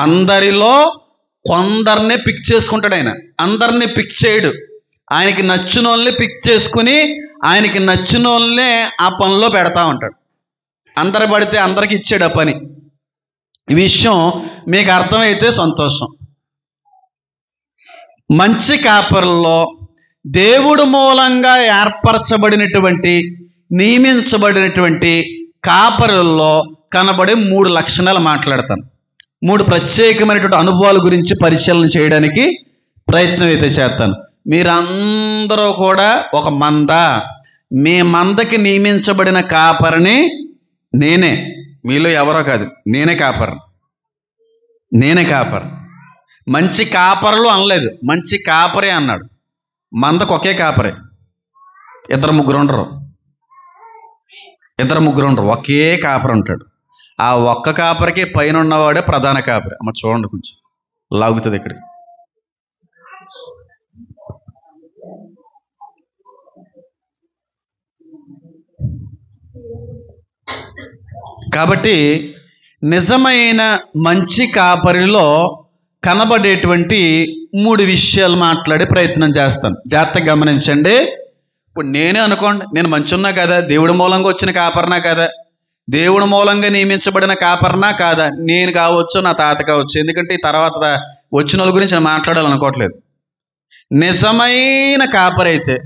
అందరిలో కొందరినే పిక్ చేసుకుంటాడు ఆయన. అందరినీ పిక్ చేయడు. ఆయనకి నచ్చిన వాళ్ళని పిక్ చేసుకుని ఆయనకి నచ్చిన వాళ్ళనే ఆ పనిలో పెడతా ఉంటాడు. అందరు పడితే అందరికి ఇచ్చాడు ఆ పని. ఈ విషయం మీకు అర్థమైతే సంతోషం. మంచి కాపరుల్లో దేవుడు మూలంగా ఏర్పరచబడినటువంటి నియమించబడినటువంటి కాపరుల్లో కనబడే 3 లక్షణాలు మాట్లాడతాను. 3 ప్రత్యేకమైనటువంటి అనుభవాల గురించి పరిశీలన చేయడానికి ప్రయత్నం అయితే చేస్తాను. మీరందరూ కూడా ఒక మంద, మీ మందకి నియమించబడిన కాపరిని నేనే. మీలో ఎవరో కాదు, నేనే కాపర్. నేనే కాపర్. మంచి కాపరులు అనలేదు, మంచి కాపరే అన్నాడు. మందకు ఒకే కాపరే, 2-3 ఉండరు. 2-3 ఉండరు, ఒకే కాపరి ఉంటాడు. ఆ ఒక్క కాపరికి పైన ఉన్నవాడే ప్రధాన కాపరి. అమ్మ చూడండి, కొంచెం లాగుతుంది ఇక్కడ. కాబట్టి నిజమైన మంచి కాపరిలో కనబడేటువంటి 3 విషయాలు మాట్లాడే ప్రయత్నం చేస్తాను. జాగ్రత్తగా గమనించండి. ఇప్పుడు నేనే అనుకోండి, నేను మంచున్నా కదా, దేవుడి మూలంగా వచ్చిన కాపరినా కదా, దేవుడి మూలంగా నియమించబడిన కాపరినా కాదా, నేను కావచ్చు, నా తాత కావచ్చు. ఎందుకంటే ఈ తర్వాత వచ్చిన వాళ్ళ గురించి నేను మాట్లాడాలనుకోవట్లేదు. నిజమైన కాపరైతే,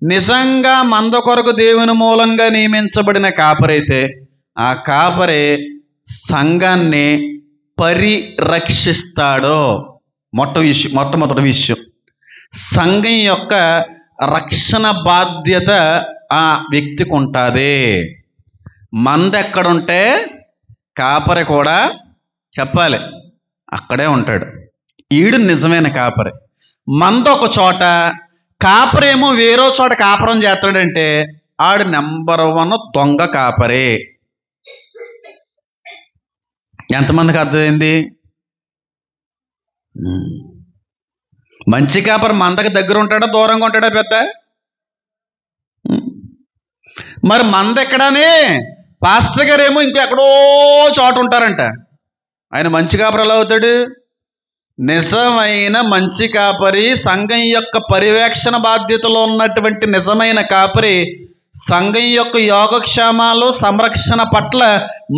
నిజంగా మంద కొరకు దేవుని మూలంగా నియమించబడిన కాపరైతే, ఆ కాపరే సంఘాన్ని పరిరక్షిస్తాడో. మొట్టమొదటి విషయం, సంఘం యొక్క రక్షణ బాధ్యత ఆ వ్యక్తికి ఉంటుంది. మంద ఎక్కడుంటే కాపరి కూడా చెప్పాలి, అక్కడే ఉంటాడు. ఈడు నిజమైన కాపరి. మంద ఒక చోట, కాపరేమో వేరే చోట కాపురం చేస్తాడంటే ఆడు నెంబర్ 1 దొంగ కాపరే. ఎంతమందికి అర్థమైంది? మంచి కాపరి మందకి దగ్గర ఉంటాడా, దూరంగా ఉంటాడా పెద్ద? మరి మంద ఎక్కడానే, పాస్టర్ గారు ఏమో ఇంకెక్కడో చోట ఉంటారంట. ఆయన మంచి కాపరి ఎలా అవుతాడు? నిజమైన మంచి కాపరి, సంఘం యొక్క పర్యవేక్షణ బాధ్యతలో ఉన్నటువంటి నిజమైన కాపరి సంఘం యొక్క యోగక్షేమాలు సంరక్షణ పట్ల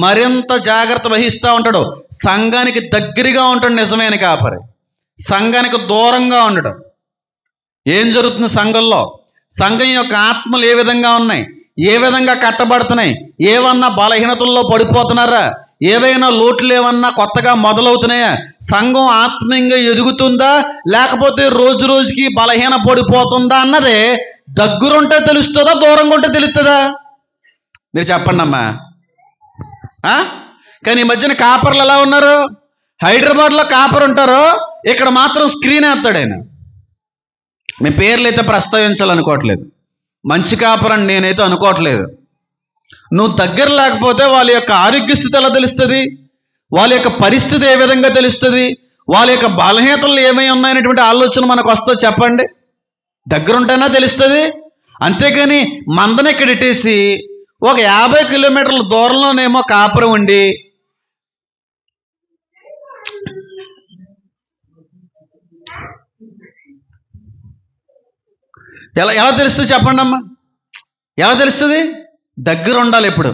మరింత జాగ్రత్త వహిస్తూ ఉంటాడు. సంఘానికి దగ్గరగా ఉంటాడు నిజమైన కాపరి. సంఘానికి దూరంగా ఉండడు. ఏం జరుగుతుంది సంఘంలో? సంఘం యొక్క ఆత్మలు ఏ విధంగా ఉన్నాయి, ఏ విధంగా కట్టబడుతున్నాయి, ఏమన్నా బలహీనతల్లో పడిపోతున్నారా, ఏవైనా లోట్లు ఏమన్నా కొత్తగా మొదలవుతున్నాయా, సంఘం ఆత్మీయంగా ఎదుగుతుందా లేకపోతే రోజు రోజుకి బలహీన పడిపోతుందా అన్నదే దగ్గరుంటే తెలుస్తుందా, దూరంగా ఉంటే తెలుస్తుందా? మీరు చెప్పండి అమ్మా. కానీ ఈ మధ్యన కాపర్లు ఎలా ఉన్నారు? హైదరాబాద్లో కాపర్ ఉంటారు, ఇక్కడ మాత్రం స్క్రీన్ వేస్తాడు ఆయన. మీ పేర్లు అయితే ప్రస్తావించాలనుకోవట్లేదు. మంచి కాపరని నేనైతే అనుకోవట్లేదు. నువ్వు దగ్గర లేకపోతే వాళ్ళ యొక్క ఆరోగ్య స్థితి ఎలా తెలుస్తుంది, వాళ్ళ యొక్క పరిస్థితి ఏ విధంగా తెలుస్తుంది, వాళ్ళ యొక్క బలహీనతలు ఏమై ఉన్నాయనేటువంటి ఆలోచన మనకు వస్తుంది చెప్పండి. దగ్గరుంటేనా తెలుస్తుంది. అంతేకాని మందన ఇక్కడ ఇట్టేసి ఒక 50 కిలోమీటర్ల దూరంలోనేమో కాపురం ఉండి ఎలా తెలుస్తుంది చెప్పండి అమ్మా? ఎలా తెలుస్తుంది? దగ్గర ఉండాలి. ఇప్పుడు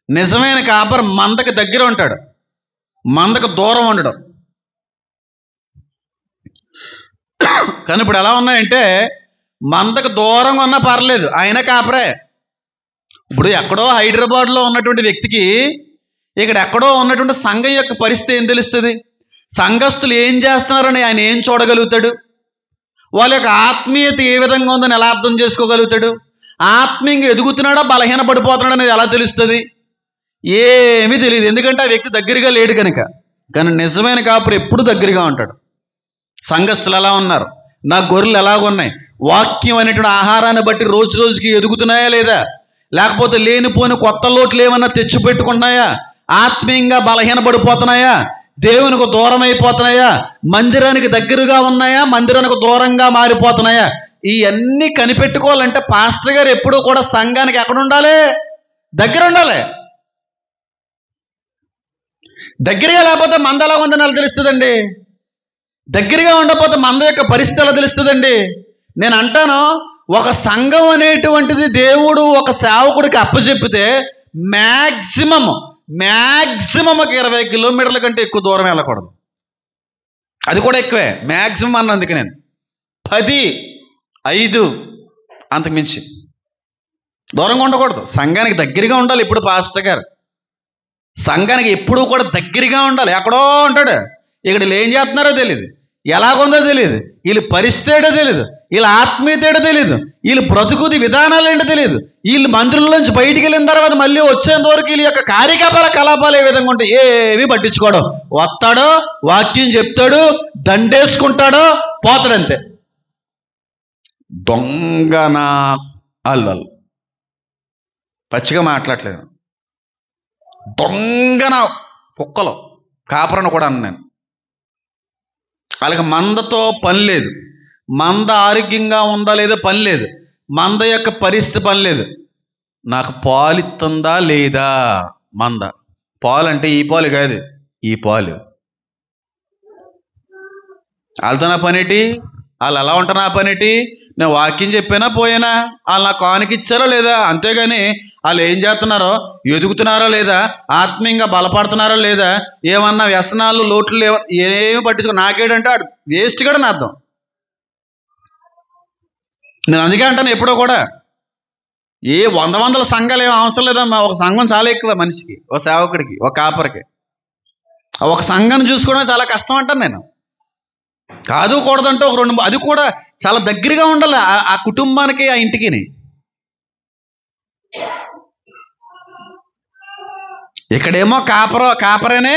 నిజమైన కాపరి మందకి దగ్గర ఉంటాడు, మందకు దూరం ఉండడు. కానీ ఇప్పుడు ఎలా ఉన్నాయంటే మందకు దూరంగా ఉన్నా పర్లేదు, ఆయన కాపరే. ఇప్పుడు ఎక్కడో హైదరాబాద్లో ఉన్నటువంటి వ్యక్తికి ఇక్కడ ఎక్కడో ఉన్నటువంటి సంఘం యొక్క పరిస్థితి ఏం తెలుస్తుంది? సంఘస్థులు ఏం చేస్తున్నారని ఆయన ఏం చూడగలుగుతాడు? వాళ్ళ యొక్క ఆత్మీయత ఏ విధంగా ఉందని ఎలా అర్థం చేసుకోగలుగుతాడు? ఆత్మీయంగా ఎదుగుతున్నాడా బలహీన పడిపోతున్నాడు అనేది ఎలా తెలుస్తుంది? ఏమీ తెలియదు. ఎందుకంటే ఆ వ్యక్తి దగ్గరగా లేడు కనుక. కానీ నిజమైన కాపరి ఎప్పుడు దగ్గరగా ఉంటాడు. సంఘస్థులు ఎలా ఉన్నారు, నా గొర్రెలు ఎలాగున్నాయి, వాక్యం అనేటువంటి ఆహారాన్ని బట్టి రోజు రోజుకి ఎదుగుతున్నాయా లేదా, లేకపోతే లేనిపోని కొత్త లోట్లు ఏమన్నా తెచ్చిపెట్టుకుంటున్నాయా, ఆత్మీయంగా బలహీన పడిపోతున్నాయా, దేవునికి దూరం అయిపోతున్నాయా, మందిరానికి దగ్గరగా ఉన్నాయా, మందిరానికి దూరంగా మారిపోతున్నాయా, ఇవన్నీ కనిపెట్టుకోవాలంటే పాస్టర్ గారు ఎప్పుడూ కూడా సంఘానికి ఎక్కడ ఉండాలి? దగ్గర ఉండాలి. దగ్గరగా లేకపోతే మంద ఎలా ఉందని ఎలా తెలుస్తుందండి? దగ్గరగా ఉండకపోతే మంద యొక్క పరిస్థితి ఎలా తెలుస్తుందండి? నేను అంటాను, ఒక సంఘం అనేటువంటిది దేవుడు ఒక సేవకుడికి అప్పచెప్పితే మ్యాక్సిమం ఒక 20 కిలోమీటర్ల కంటే ఎక్కువ దూరం వెళ్ళకూడదు. అది కూడా ఎక్కువే, మ్యాక్సిమం అన్నందుకు నేను 10, 5 అంతకుమించి దూరంగా ఉండకూడదు. సంఘానికి దగ్గరగా ఉండాలి. ఇప్పుడు పాస్టర్ గారు సంఘానికి ఎప్పుడూ కూడా దగ్గరగా ఉండాలి. ఎక్కడో ఉంటాడు, ఇక్కడ వీళ్ళు ఏం చేస్తున్నారో తెలియదు, ఎలాగుందో తెలియదు, వీళ్ళు పరిస్థితి ఏంటో తెలియదు, వీళ్ళ ఆత్మీయత ఏంటో తెలియదు, వీళ్ళు బ్రతుకుది విధానాలు ఏంటో తెలియదు. వీళ్ళు మందిరంలోంచి బయటికి వెళ్ళిన తర్వాత మళ్ళీ వచ్చేంత వరకు వీళ్ళ యొక్క కార్యకలాపాలు ఏ విధంగా ఉంటాయి ఏవి పట్టించుకోవడం. వస్తాడో వాక్యం చెప్తాడు, దండేసుకుంటాడో పోతాడంతే. దొంగన అల్లలు పచ్చిగా మాట్లాడలేదు, దొంగన కుక్కలు కాపరను కూడా అన్న నేను. వాళ్ళకి మందతో పని లేదు, మంద ఆరోగ్యంగా ఉందా లేదో పని లేదు, మంద యొక్క పరిస్థితి పని లేదు. నాకు పాలు ఇస్తుందా లేదా మంద. పాలు అంటే ఈ పాలు కాదు, ఈ పాలు. వాళ్ళతో నా పనేటి, వాళ్ళు ఎలా ఉంటారు నా పనేటి, నేను వాక్యం చెప్పానా పోయినా, వాళ్ళు నా కానుక ఇచ్చారో లేదా, అంతేగాని వాళ్ళు ఏం చేస్తున్నారో, ఎదుగుతున్నారో లేదా, ఆత్మీయంగా బలపడుతున్నారో లేదా, ఏమన్నా వ్యసనాలు లోట్లు ఏమి పట్టించుకో. నాకేంటంటే అడు వేస్ట్ కూడా నా అర్థం. నేను అందుకే అంటాను ఎప్పుడో కూడా, ఏ వందల సంఘాలు ఏం అవసరం లేదమ్మా. ఒక సంఘం చాలా ఎక్కువ మనిషికి, ఒక సేవకుడికి, ఒక కాపరికి. ఒక సంఘాన్ని చూసుకోవడం చాలా కష్టం అంటాను నేను. కాదు కూడదంటే ఒక 2, అది కూడా చాలా దగ్గరగా ఉండాలి ఆ కుటుంబానికి, ఆ ఇంటికి. ఇక్కడేమో కాపరేనే,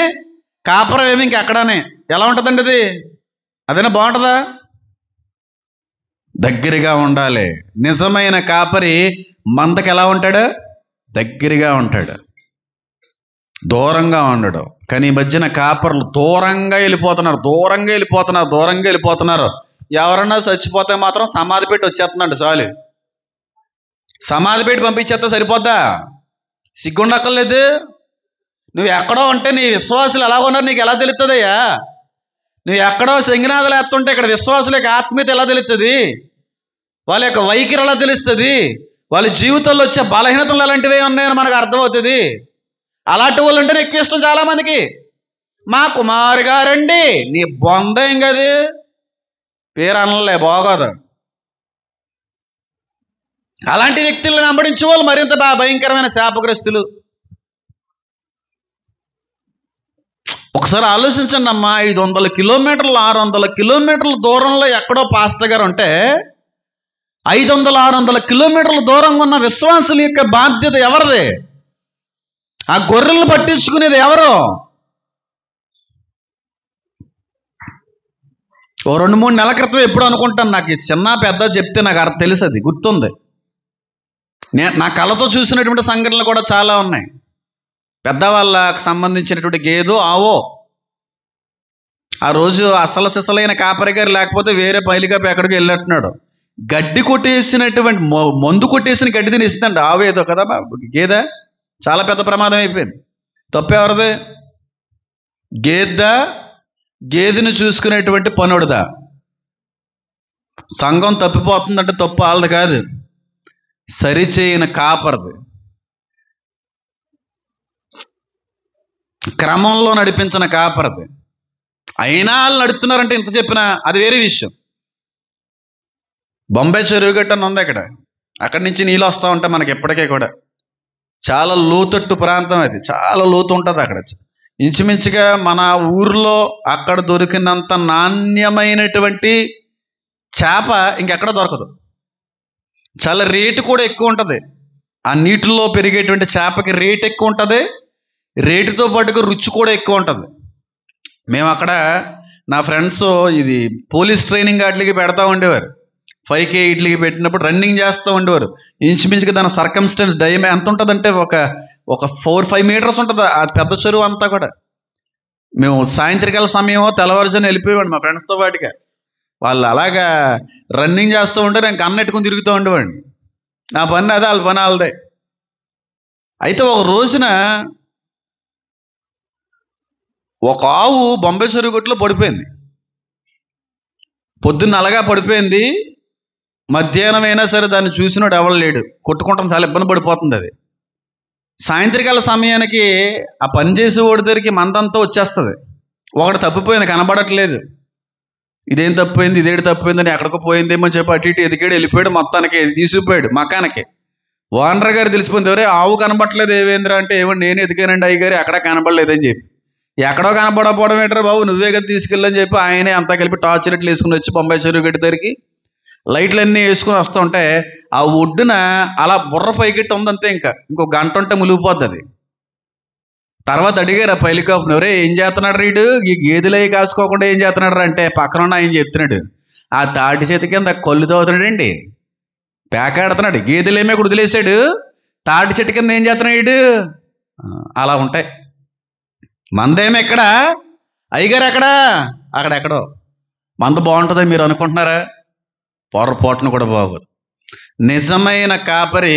కాపరం ఏమి ఇంకెక్కడనే. ఎలా ఉంటుందండి అది? అదేనా బాగుంటుందా? దగ్గరగా ఉండాలి. నిజమైన కాపరి మందకి ఎలా ఉంటాడు? దగ్గరగా ఉంటాడు, దూరంగా ఉండడు. కానీ ఈ మధ్యన కాపర్లు దూరంగా వెళ్ళిపోతున్నారు. ఎవరన్నా చచ్చిపోతే మాత్రం సమాధి పెట్టి వచ్చేస్తుందండి చాలు. సమాధి పెట్టి పంపించేస్తే సరిపోద్దా? సిగ్గుండక్కర్లేదు. నువ్వు ఎక్కడో ఉంటే నీ విశ్వాసులు ఎలా ఉన్నారు నీకు ఎలా తెలుస్తుందయ్యా? నువ్వు ఎక్కడో సింగనాథలు ఎత్తుంటే ఇక్కడ విశ్వాసుల యొక్క ఆత్మీయత ఎలా తెలుస్తుంది? వాళ్ళ యొక్క వైఖరి ఎలా తెలుస్తుంది? వాళ్ళ జీవితంలో వచ్చే బలహీనతలు ఎలాంటివి ఉన్నాయని మనకు అర్థమవుతుంది. అలాంటి వాళ్ళు అంటే ఎక్కువ ఇష్టం చాలామందికి. మా కుమారు గారండి, నీ బొంద ఏం కది, పేరు అనలే బాగోదు. అలాంటి వ్యక్తులను వెంబడించే వాళ్ళు మరింత భయంకరమైన శాపగ్రస్తులు. ఒకసారి ఆలోచించండి అమ్మా, 500 కిలోమీటర్లు 600 కిలోమీటర్ల దూరంలో ఎక్కడో పాస్టర్ గారు ఉంటే 500-600 కిలోమీటర్ల దూరంగా ఉన్న విశ్వాసుల యొక్క బాధ్యత ఎవరిది? ఆ గొర్రెలు పట్టించుకునేది ఎవరు? ఓ 2-3 నెలల క్రితం ఎప్పుడు అనుకుంటాను, నాకు చిన్న పెద్ద చెప్తే నాకు అర్థం తెలుసు, అది గుర్తుంది. నా కళ్ళతో చూసినటువంటి సంఘటనలు కూడా చాలా ఉన్నాయి. పెద్దవాళ్ళకు సంబంధించినటువంటి గేదో ఆవో ఆ రోజు అసలు సిసలైన కాపరి గారు లేకపోతే వేరే పైలిగా ఎక్కడికి వెళ్ళినట్టున్నాడు. గడ్డి కొట్టేసినటువంటి మందు కొట్టేసిన గడ్డి తిని ఇస్తుందండి ఆవు. ఏదో కదా గేదె, చాలా పెద్ద ప్రమాదం అయిపోయింది. తప్పెవరిది? గేదెను చూసుకునేటువంటి పనుడుదా? సంఘం తప్పిపోతుందంటే తప్పు వాళ్ళది కాదు, సరిచేయని కాపరిది. క్రమంలో నడిపించిన కాపరిది. అయినా వాళ్ళు నడుపుతున్నారంటే ఇంత చెప్పినా అది వేరే విషయం. బొంబాయి చెరువు గట్ట అని ఉంది అక్కడ, అక్కడి నుంచి నీళ్ళు వస్తూ ఉంటాయి మనకి ఎప్పటికే కూడా. చాలా లోతట్టు ప్రాంతం అది, చాలా లోతు ఉంటుంది అక్కడ. ఇంచుమించుగా మన ఊర్లో అక్కడ దొరికినంత నాణ్యమైనటువంటి చేప ఇంకెక్కడ దొరకదు. చాలా రేటు కూడా ఎక్కువ ఉంటుంది. ఆ నీటిలో పెరిగేటువంటి చేపకి రేటు ఎక్కువ ఉంటుంది, రేటుతో పాటుగా రుచి కూడా ఎక్కువ ఉంటుంది. మేము అక్కడ నా ఫ్రెండ్స్ ఇది పోలీస్ ట్రైనింగ్ వాటికి పెడతా ఉండేవారు. 5K ఇట్లకి పెట్టినప్పుడు రన్నింగ్ చేస్తూ ఉండేవారు. ఇంచుమించుగా దాని సర్కమ్స్టెన్స్ ఎంత ఉంటుందంటే ఒక 4-5 మీటర్స్ ఉంటుంది ఆ పెద్ద చెరువు అంతా కూడా. మేము సాయంత్రకాల సమయం తెల్లవారుజామున వెళ్ళిపోయేవాడిని మా ఫ్రెండ్స్తో పాటుగా. వాళ్ళు అలాగా రన్నింగ్ చేస్తూ ఉంటే నేను కన్నెట్టుకుని తిరుగుతూ ఉండేవాడిని. నా పని అదే, వాళ్ళ పని వాళ్ళదే. అయితే ఒక రోజున ఒక ఆవు బొంబాయి చెరువు గట్టులో పడిపోయింది. పొద్దున్న అలాగా పడిపోయింది. మధ్యాహ్నం అయినా సరే దాన్ని చూసినోడు ఎవరు లేడు. కొట్టుకుంటాం, చాలా ఇబ్బంది పడిపోతుంది అది. సాయంత్రకాల సమయానికి ఆ పని చేసేవాడి దగ్గరికి మందంతా వచ్చేస్తుంది. ఒకటి తప్పిపోయింది, కనబడట్లేదు. ఇదేం తప్పిపోయింది, ఇదేంటి తప్పిపోయిందని ఎక్కడికో పోయిందేమో చెప్పి అటు ఇటు ఎదిగాడు, వెళ్ళిపోయాడు, మొత్తానికి తీసుకుపోయాడు మకానికి. ఓనర్ గారు తెలిసిపోయింది, ఎవరే ఆవు కనబడట్లేదు ఏవేంద్ర అంటే, ఏమండి నేను ఎదిగానండి అయ్యగారు, ఎక్కడా కనబడలేదని చెప్పి. ఎక్కడో కనపడకపోవడం ఏంటారు బాబు, నువ్వే కదా తీసుకెళ్ళని చెప్పి ఆయనే అంతా కలిపి టార్చ్ లైట్లు వేసుకుని వచ్చి బొంబాయి చెరువు గట్టి దగ్గరికి లైట్లన్నీ వేసుకుని వస్తుంటే ఆ ఒడ్డున అలా బుర్ర పైకెట్టి ఉందంతే. ఇంకో గంట ఉంటే ములిగిపోద్ది అది. తర్వాత అడిగారు ఆ పైలికాపుని, ఎవరే ఏం చేస్తున్నాడు రీడు, ఈ గేదెలు అవి కాసుకోకుండా ఏం చేస్తున్నాడు అంటే, పక్కన ఉన్న ఆయన చెప్తున్నాడు, ఆ తాటి చేతి కింద కళ్ళు తోగుతున్నాడండి, పేకాడుతున్నాడు. గేదెలేమే కూడా వదిలేశాడు, తాటి చెట్టు కింద ఏం చేస్తున్నాడు. అలా ఉంటాయి. మందేమో ఎక్కడ, అయ్యగారు ఎక్కడా, అక్కడెక్కడో. మంద బాగుంటుందని మీరు అనుకుంటున్నారా? పొరపాటును కూడా బాగోదు. నిజమైన కాపరి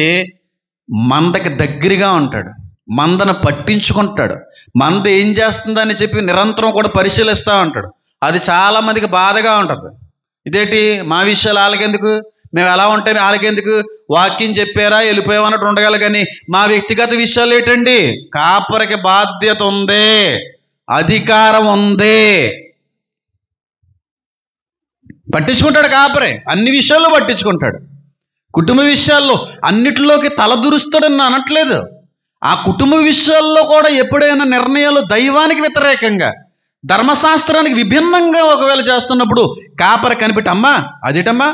మందకి దగ్గరగా ఉంటాడు, మందను పట్టించుకుంటాడు, మంద ఏం చేస్తుందని చెప్పి నిరంతరం కూడా పరిశీలిస్తూ ఉంటాడు. అది చాలా మందికి బాధగా ఉంటుంది. ఇదేంటి మా విషయాలు వాళ్ళకెందుకు, మేము ఎలా ఉంటే వాళ్ళకెందుకు, వాక్యం చెప్పారా వెళ్ళిపోయామన్నట్టు ఉండగల, కానీ మా వ్యక్తిగత విషయాలు ఏంటండి? కాపరికి బాధ్యత ఉంది, అధికారం ఉంది, పట్టించుకుంటాడు కాపరే. అన్ని విషయాల్లో పట్టించుకుంటాడు. కుటుంబ విషయాల్లో అన్నిటిలోకి తలదూరుస్తాడని అనట్లేదు. ఆ కుటుంబ విషయాల్లో కూడా ఎప్పుడైనా నిర్ణయాలు దైవానికి వ్యతిరేకంగా, ధర్మశాస్త్రానికి విభిన్నంగా ఒకవేళ చేస్తున్నప్పుడు కాపరి కనిపెట్టి, అమ్మా అదేటమ్మా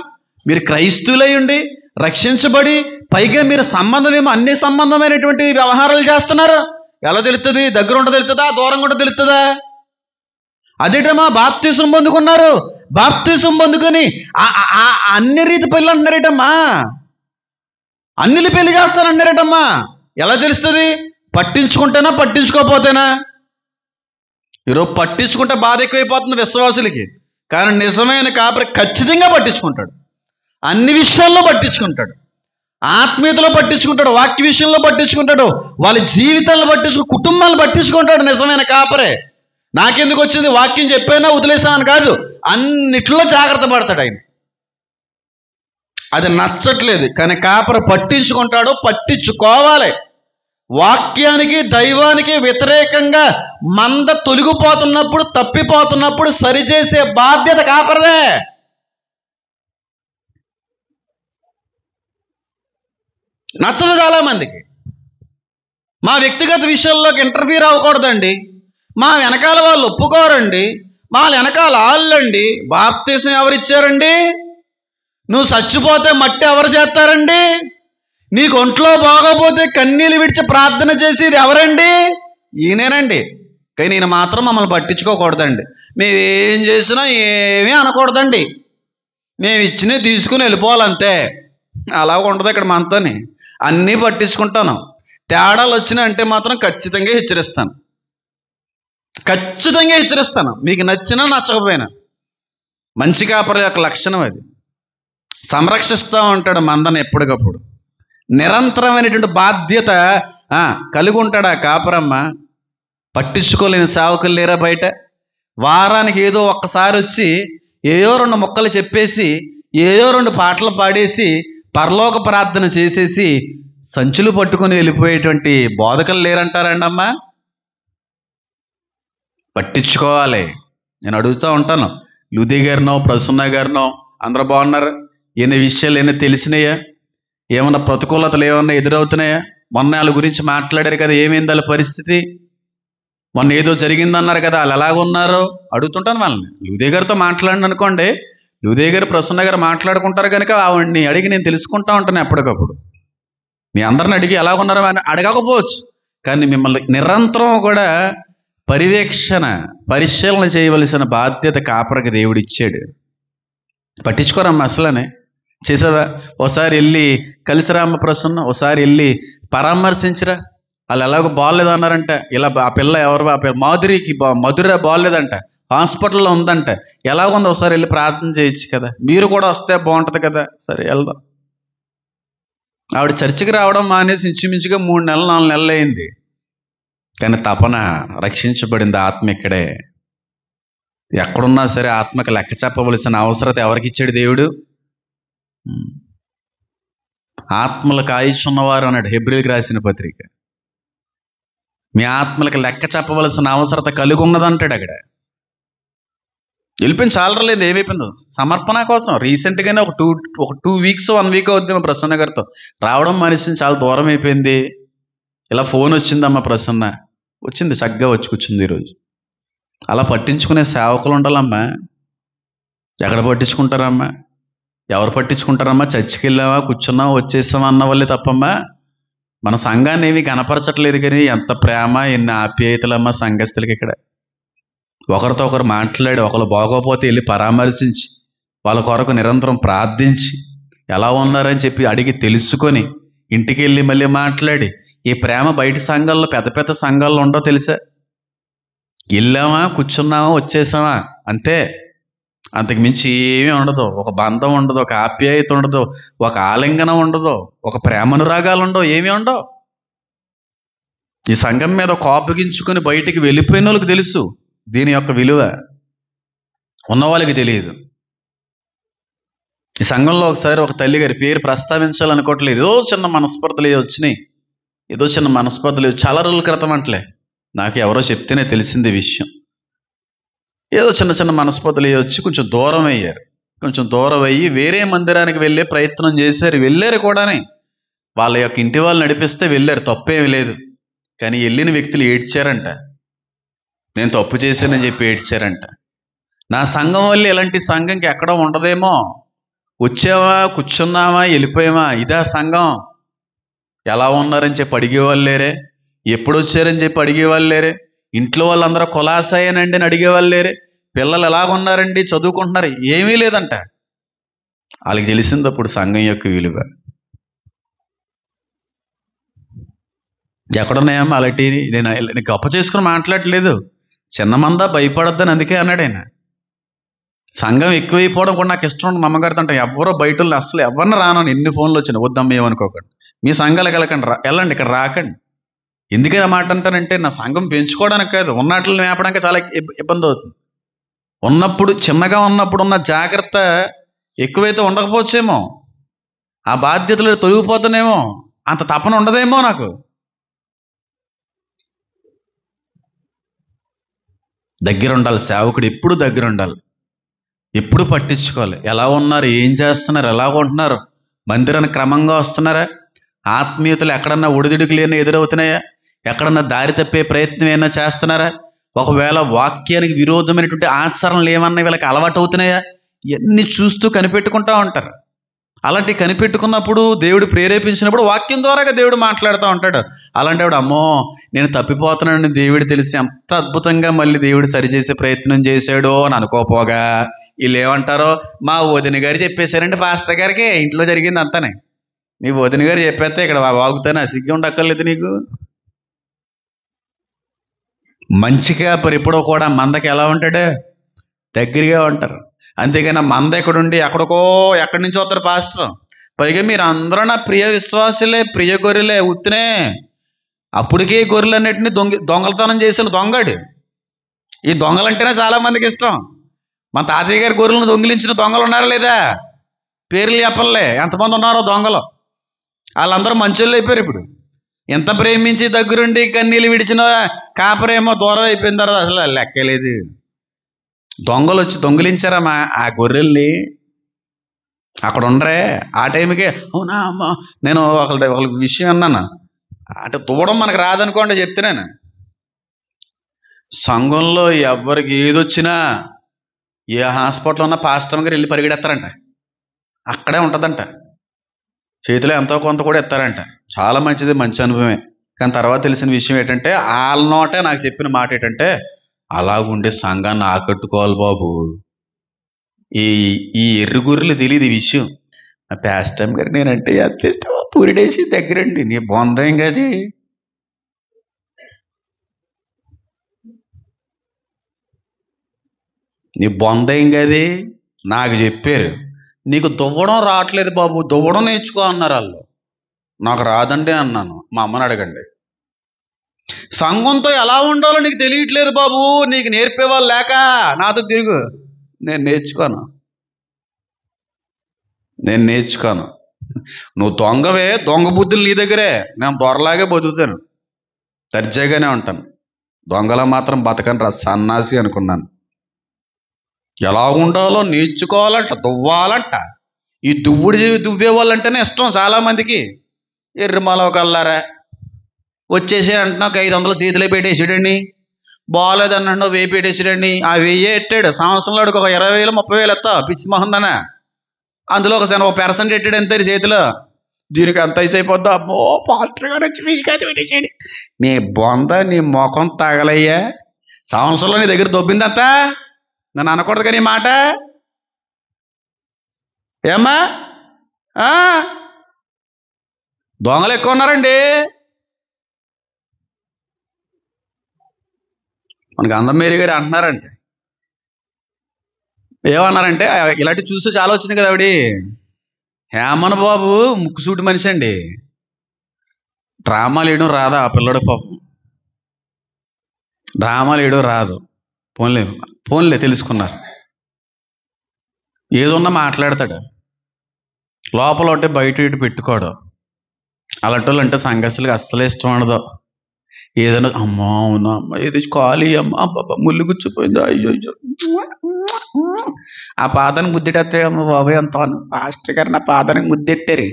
మీరు క్రైస్తవులై ఉండి రక్షించబడి పైగా మీరు సంబంధమేమో అన్ని సంబంధమైనటువంటి వ్యవహారాలు చేస్తున్నారు, ఎలా తెలుస్తుంది? దగ్గర ఉంటే తెలుస్తుందా, దూరంగా ఉంటే తెలుస్తుందా? అదేటమ్మా బాప్తీసం పొందుకున్నారు, బాప్తీసం పొందుకొని అన్ని రీతి పెళ్ళి అంటున్నారేటమ్మా, అన్నిలు పెళ్లి చేస్తానన్నారేటమ్మా, ఎలా తెలుస్తుంది? పట్టించుకుంటేనా పట్టించుకోకపోతేనా? ఈరోజు పట్టించుకుంటే బాధ ఎక్కువైపోతుంది విశ్వాసులకి. కానీ నిజమైన కాపరి ఖచ్చితంగా పట్టించుకుంటాడు, అన్ని విషయాల్లో పట్టించుకుంటాడు, ఆత్మీయతలో పట్టించుకుంటాడు, వాక్య విషయంలో పట్టించుకుంటాడు, వాళ్ళ జీవితాలను కుటుంబాలను పట్టించుకుంటాడు నిజమైన కాపరే. నాకెందుకు వచ్చింది, వాక్యం చెప్పైనా వదిలేసానని కాదు, అన్నిట్లో జాగ్రత్త పడతాడు ఆయన. అది నచ్చట్లేదు కానీ కాపరి పట్టించుకుంటాడు, పట్టించుకోవాలి. వాక్యానికి దైవానికి వ్యతిరేకంగా మంద తొలగిపోతున్నప్పుడు, తప్పిపోతున్నప్పుడు సరిచేసే బాధ్యత కాపరిదే. నచ్చదు చాలా మందికి. మా వ్యక్తిగత విషయాల్లోకి ఇంటర్ఫీర్ అవ్వకూడదండి, మా వెనకాల వాళ్ళు ఒప్పుకోరండి, మా వెనకాల వాళ్ళండి. బాప్తీసం ఎవరిచ్చారండి? నువ్వు చచ్చిపోతే మట్టి ఎవరు చేస్తారండి? నీకు ఒంట్లో బాగోపోతే కన్నీళ్ళు విడిచి ప్రార్థన చేసేది ఎవరండి? ఈయనేనండి. కానీ ఈయన మాత్రం మమ్మల్ని పట్టించుకోకూడదండి, మేమేం చేసినా ఏమీ అనకూడదండి, మేము ఇచ్చినవి తీసుకుని వెళ్ళిపోవాలంతే. అలా ఉండదు ఇక్కడ మనతోని. అన్నీ పట్టించుకుంటాను, తేడాలు వచ్చినా అంటే మాత్రం ఖచ్చితంగా హెచ్చరిస్తాను, ఖచ్చితంగా హెచ్చరిస్తాను, మీకు నచ్చినా నచ్చకపోయినా. మంచి కాపరి యొక్క లక్షణం అది. సంరక్షిస్తూ ఉంటాడు మందను ఎప్పటికప్పుడు, నిరంతరమైనటువంటి బాధ్యత కలిగి ఉంటాడు ఆ కాపరమ్మ. పట్టించుకోలేని సేవకులు లేరా బయట? వారానికి ఏదో ఒక్కసారి వచ్చి ఏయో 2 ముక్కలు చెప్పేసి, ఏయో 2 పాటలు పాడేసి, పరలోక ప్రార్థన చేసేసి సంచులు పట్టుకొని వెళ్ళిపోయేటువంటి బోధకులు లేరంటారండి అమ్మా. పట్టించుకోవాలి. నేను అడుగుతూ ఉంటాను, లూది గారినో ప్రసన్న గారినో అందరూ బాగున్నారు, ఎన్ని విషయాలు ఏమైనా తెలిసినాయా, ఏమన్నా ప్రతికూలతలు ఏమన్నా ఎదురవుతున్నాయా? మొన్న వాళ్ళ గురించి మాట్లాడారు కదా, ఏమైంది వాళ్ళ పరిస్థితి, మొన్న ఏదో జరిగిందన్నారు కదా, వాళ్ళు ఎలాగున్నారో అడుగుతుంటాను వాళ్ళని. లూది గారితో మాట్లాడిన అనుకోండి, లూది గారు ప్రసన్న గారు మాట్లాడుకుంటారు కనుక ఆవిడ్ని అడిగి నేను తెలుసుకుంటా ఉంటాను ఎప్పటికప్పుడు. మీ అందరిని అడిగి ఎలాగున్నారో అని అడగకపోవచ్చు, కానీ మిమ్మల్ని నిరంతరం కూడా పరిశీలన చేయవలసిన బాధ్యత కాపరికి దేవుడు ఇచ్చాడు. పట్టించుకోరమ్మా అసలనే. చేసావా? ఒకసారి వెళ్ళి కలిసిరామ్మ ప్రసన్న, ఒకసారి వెళ్ళి పరామర్శించరా, వాళ్ళు ఎలాగో బాగోలేదు అన్నారంట. ఇలా ఆ పిల్ల ఎవరు, ఆ పిల్ల మాధురికి మధుర బాగోలేదంట, హాస్పిటల్లో ఉందంట. ఎలాగుంది ఒకసారి వెళ్ళి ప్రార్థన చేయొచ్చు కదా, మీరు కూడా వస్తే బాగుంటుంది కదా. సరే వెళ్దాం. ఆవిడ చర్చికి రావడం మానేసి ఇంచుమించుగా 3 నెలలు 4 నెలలు అయింది. కానీ తపన రక్షించబడింది ఆత్మ ఇక్కడే. ఎక్కడున్నా సరే ఆత్మకు లెక్క చెప్పవలసిన అవసరత ఎవరికి ఇచ్చాడు దేవుడు? ఆత్మలకు ఆయుచున్నవారు అన్నాడు హెబ్రీయులకు రాసిన పత్రిక. మీ ఆత్మలకు లెక్క చెప్పవలసిన అవసరత కలిగి ఉన్నదంటాడు అక్కడ. వెళ్ళిపోయింది, చాలా లేదు, ఏమైపోయిందో సమర్పణ కోసం. రీసెంట్గానే ఒక టూ వీక్స్ 1 వీక్ అవుద్ది మా ప్రసన్న గారితో రావడం మనిషిని, చాలా దూరం అయిపోయింది. ఇలా ఫోన్ వచ్చిందమ్మా ప్రసన్న, వచ్చింది చక్కగా వచ్చి కూర్చుంది ఈరోజు. అలా పట్టించుకునే సేవకులు ఉండాలమ్మా. ఎక్కడ పట్టించుకుంటారమ్మా? ఎవరు పట్టించుకుంటారమ్మా? చర్చికి వెళ్ళామా, కూర్చున్నామా, వచ్చేసామా అన్న వాళ్ళే తప్పమ్మా. మన సంఘాన్ని ఏమీ కనపరచట్లేదు, కానీ ఎంత ప్రేమ, ఎన్ని ఆప్యాయతలమ్మా సంఘస్థులకి ఇక్కడ. ఒకరితో ఒకరు మాట్లాడి, ఒకరు బాగోపోతే వెళ్ళి పరామర్శించి, వాళ్ళ కొరకు నిరంతరం ప్రార్థించి, ఎలా ఉన్నారని చెప్పి అడిగి తెలుసుకొని, ఇంటికి వెళ్ళి మళ్ళీ మాట్లాడి. ఈ ప్రేమ బయట సంఘాల్లో, పెద్ద పెద్ద సంఘాల్లో ఉండో తెలుసా? వెళ్ళామా, కూర్చున్నామా, వచ్చేసామా అంతే. అంతకు మించి ఏమీ ఉండదు. ఒక బంధం ఉండదు, ఒక ఆప్యాయత ఉండదు, ఒక ఆలింగనం ఉండదు, ఒక ప్రేమనురాగాలు ఉండవు, ఏమీ ఉండవు. ఈ సంఘం మీద కోపగించుకొని బయటికి వెళ్ళిపోయిన వాళ్ళకి తెలుసు దీని యొక్క విలువ, ఉన్న వాళ్ళకి తెలియదు. ఈ సంఘంలో ఒకసారి ఒక తల్లి గారి పేరు ప్రస్తావించాలనుకోవట్లేదు, ఏదో చిన్న మనస్పర్ధలు వచ్చినాయి, ఏదో చిన్న మనస్పర్ధలు చాలా రోజుల క్రితం అంటలే, నాకు ఎవరో చెప్తేనే తెలిసింది విషయం. ఏదో చిన్న చిన్న మనస్పర్ధలు వచ్చి కొంచెం దూరం అయ్యారు. కొంచెం దూరం అయ్యి వేరే మందిరానికి వెళ్ళే ప్రయత్నం చేశారు. వెళ్ళారు కూడానే, వాళ్ళ యొక్క ఇంటి వాళ్ళు నడిపిస్తే వెళ్ళారు, తప్పేమి లేదు. కానీ వెళ్ళిన వ్యక్తులు ఏడ్చారంట, నేను తప్పు చేశానని చెప్పి ఏడ్చారంట. నా సంఘం వల్ల ఇలాంటి సంఘంకి ఎక్కడ ఉండదేమో, వచ్చావా, కూర్చున్నావా, వెళ్ళిపోయావా, ఇదా సంఘం? ఎలా ఉన్నారని చెప్పి అడిగేవాళ్ళు లేరే, ఎప్పుడు వచ్చారని చెప్పి అడిగేవాళ్ళు లేరే, ఇంట్లో వాళ్ళందరూ కులాసాయనండి అని అడిగేవాళ్ళు లేరే, పిల్లలు ఎలాగున్నారండి, చదువుకుంటున్నారు, ఏమీ లేదంట. వాళ్ళకి తెలిసింది అప్పుడు సంఘం యొక్క విలువ. ఎక్కడున్నాయమ్మా అలాంటి? నేను గొప్ప చేసుకుని మాట్లాడట్లేదు, చిన్న మందా భయపడద్దని అందుకే అన్నాడు ఆయన. సంఘం ఎక్కువైపోవడం కూడా నాకు ఇష్టం ఉండదు. మా అమ్మగారితో అంటే ఎవరో బయట అసలు ఎవరిని రానని ఎన్ని ఫోన్లు వచ్చినాయి, వద్దమ్మ ఏమనుకోకండి, మీ సంఘాలకు వెళ్ళకండి, వెళ్ళండి, ఇక్కడ రాకండి. ఎందుకని ఆ మాట అంటానంటే, నా సంఘం పెంచుకోవడానికి కాదు, ఉన్నట్లని మేపడానికి చాలా ఇబ్బంది అవుతుంది. ఉన్నప్పుడు, చిన్నగా ఉన్నప్పుడు ఉన్న జాగ్రత్త ఎక్కువైతే ఉండకపోవచ్చేమో, ఆ బాధ్యతలు తొలగిపోతానేమో, అంత తపన ఉండదేమో నాకు. దగ్గర ఉండాలి సేవకుడు, ఎప్పుడు దగ్గర ఉండాలి, ఎప్పుడు పట్టించుకోవాలి. ఎలా ఉన్నారు, ఏం చేస్తున్నారు, ఎలా ఉంటున్నారు, మందిరానికి క్రమంగా వస్తున్నారా, ఆత్మీయతలు ఎక్కడన్నా ఒడిదుడుకులు ఏమైనా ఎదురవుతున్నాయా, ఎక్కడన్నా దారి తప్పే ప్రయత్నం ఏమైనా చేస్తున్నారా, ఒకవేళ వాక్యానికి విరోధమైనటువంటి ఆచరణలు ఏమన్నా వీళ్ళకి అలవాటు అవుతున్నాయా, ఇవన్నీ చూస్తూ కనిపెట్టుకుంటూ ఉంటారు. అలాంటి కనిపెట్టుకున్నప్పుడు దేవుడు ప్రేరేపించినప్పుడు వాక్యం ద్వారాగా దేవుడు మాట్లాడుతూ ఉంటాడు. అలాంటి వాడు, అమ్మో నేను తప్పిపోతున్నానని దేవుడు తెలిసి ఎంత అద్భుతంగా మళ్ళీ దేవుడు సరిచేసే ప్రయత్నం చేశాడో అని అనుకోపోగా, వీళ్ళు ఏమంటారో, మా వదిన గారు చెప్పేశారంటే పాస్టర్ గారికి ఇంట్లో జరిగింది అంతానే, మీ వదిన గారు చెప్పేస్తే ఇక్కడ వాగుతానే, సిగ్గు ఉండక్కర్లేదు నీకు. మంచిగా ఎప్పుడో కూడా మందకి ఎలా ఉంటాడు, దగ్గరగా ఉంటారు. అంతేగాని మంద ఎక్కడుండి ఎక్కడి నుంచి వస్తారు పాస్టర్, పైగా మీరు అందరూ నా ప్రియ విశ్వాసులే, ప్రియ గొర్రెలే, ఉత్తినే అప్పటికే గొర్రెలన్నింటినీ దొంగలతనం చేసిన దొంగడు. ఈ దొంగలంటేనే చాలా మందికి ఇష్టం. మన తాతయ్య గారి గొర్రెలను దొంగిలించిన దొంగలు ఉన్నారా లేదా? పేర్లు చెప్పలే, ఎంతమంది ఉన్నారో దొంగలు. వాళ్ళందరూ మంచోళ్ళు అయిపోయారు. ఇప్పుడు ఎంత ప్రేమించి దగ్గరుండి కన్నీళ్ళు విడిచిన కాపరేమో దూరం అయిపోయిన తర్వాత అసలు లెక్కలేదు. దొంగలు వచ్చి దొంగిలించారమ్మా ఆ గొర్రెల్ని, అక్కడ ఉండరే ఆ టైంకే. అవునా అమ్మ, నేను ఒకళ్ళ విషయం అన్నాను, అంటే తూవడం మనకు రాదనుకోండి చెప్తున్నాను. సంఘంలో ఎవరికి ఏదొచ్చినా, ఏ హాస్పిటల్ ఉన్నా పాస్టర్ గారు వెళ్ళి పరిగెడతారంట, అక్కడే ఉంటుందంట, చేతిలో ఎంతో కొంత కూడా ఎత్తారంట. చాలా మంచిది, మంచి అనుభవమే. కానీ తర్వాత తెలిసిన విషయం ఏంటంటే, వాళ్ళ నోటే నాకు చెప్పిన మాట ఏంటంటే, అలాగుండే సంఘాన్ని ఆకట్టుకోవాలి బాబు, ఈ ఎర్రుగుర్రెలు తెలియదు ఈ విషయం. పాస్టర్ గారు నేనంటే ఎంత ఇష్టమో, పూరిడేసి దగ్గరండి, నీ బొందేం కది, నీ బొంద ఏం కది, నాకు చెప్పారు నీకు దువ్వడం రావట్లేదు బాబు, దువ్వడం నేర్చుకో అన్నారు వాళ్ళు. నాకు రాదండి అన్నాను. మా అమ్మని అడగండి. సంఘంతో ఎలా ఉండాలో నీకు తెలియట్లేదు బాబు, నీకు నేర్పేవాళ్ళు లేక నాతో తిరుగు. నేను నేర్చుకోను. నువ్వు దొంగవే, దొంగ బుద్ధులు నీ దగ్గరే. నేను దొరలాగే బతుకుతాను, దర్జాగానే ఉంటాను. దొంగలా మాత్రం బతకను రా సన్నాసి అనుకున్నాను. ఎలా ఉండాలో నేర్చుకోవాలంట, దువ్వాలంట. ఈ దువ్వే వాళ్ళంటేనే ఇష్టం చాలామందికి. ఎర్రమలో కల్లారా వచ్చేసి అంటున్నావు 500 చేతిలో పెట్టేసాడండి, బాగోలేదన్నా వెయ్యి పెట్టేసాడండి. ఆ 1000 ఎట్టాడు సంవత్సరంలో ఒక 20,000 30,000 ఎత్తా పిచ్చి మొహందనా. అందులో ఒక 1% ఎట్టాడు అంతే చేతిలో. దీనికి అంత అయిపోద్దా, అమ్మో పాస్టర్ గారు వచ్చి మీకు అది పెట్టేసాడు. నీ బొంద, నీ ముఖం తగలయ్యా. సంవత్సరంలో నీ దగ్గర దొబ్బిందంతా నన్ను అనకూడదు కానీ మాట ఏమ్మా. దొంగలు ఎక్కువ ఉన్నారండి. మనకి అందమేరి గారు అంటున్నారంటే, ఏమన్నారంటే ఇలాంటి చూసి చాలా వచ్చింది కదా ఆవిడ. హేమన్ బాబు ముక్కుసూటి మనిషి అండి, డ్రామాలు వేయడం రాదా ఆ పిల్లడు పాపం. డ్రామాలు వేయడం రాదు. పోన్లే తెలుసుకున్నారు. ఏదున్నా మాట్లాడతాడు, లోపల ఒకటి బయట ఇటు పెట్టుకోడు. అలాంటి వాళ్ళు అంటే సంఘస్థులకి అస్సలు ఇష్టం ఉండదు. ఏదైనా అమ్మా అవునా అమ్మ ఏది ఖాళీ అమ్మ బాబా ముళ్ళు గుచ్చిపోయిందా, అయ్యో ఆ పాదానికి ముద్దెట్టేస్తే అమ్మ బాబాయ్ అంత పాస్టర్ గారు నా పాదానికి ముద్దెట్టారు.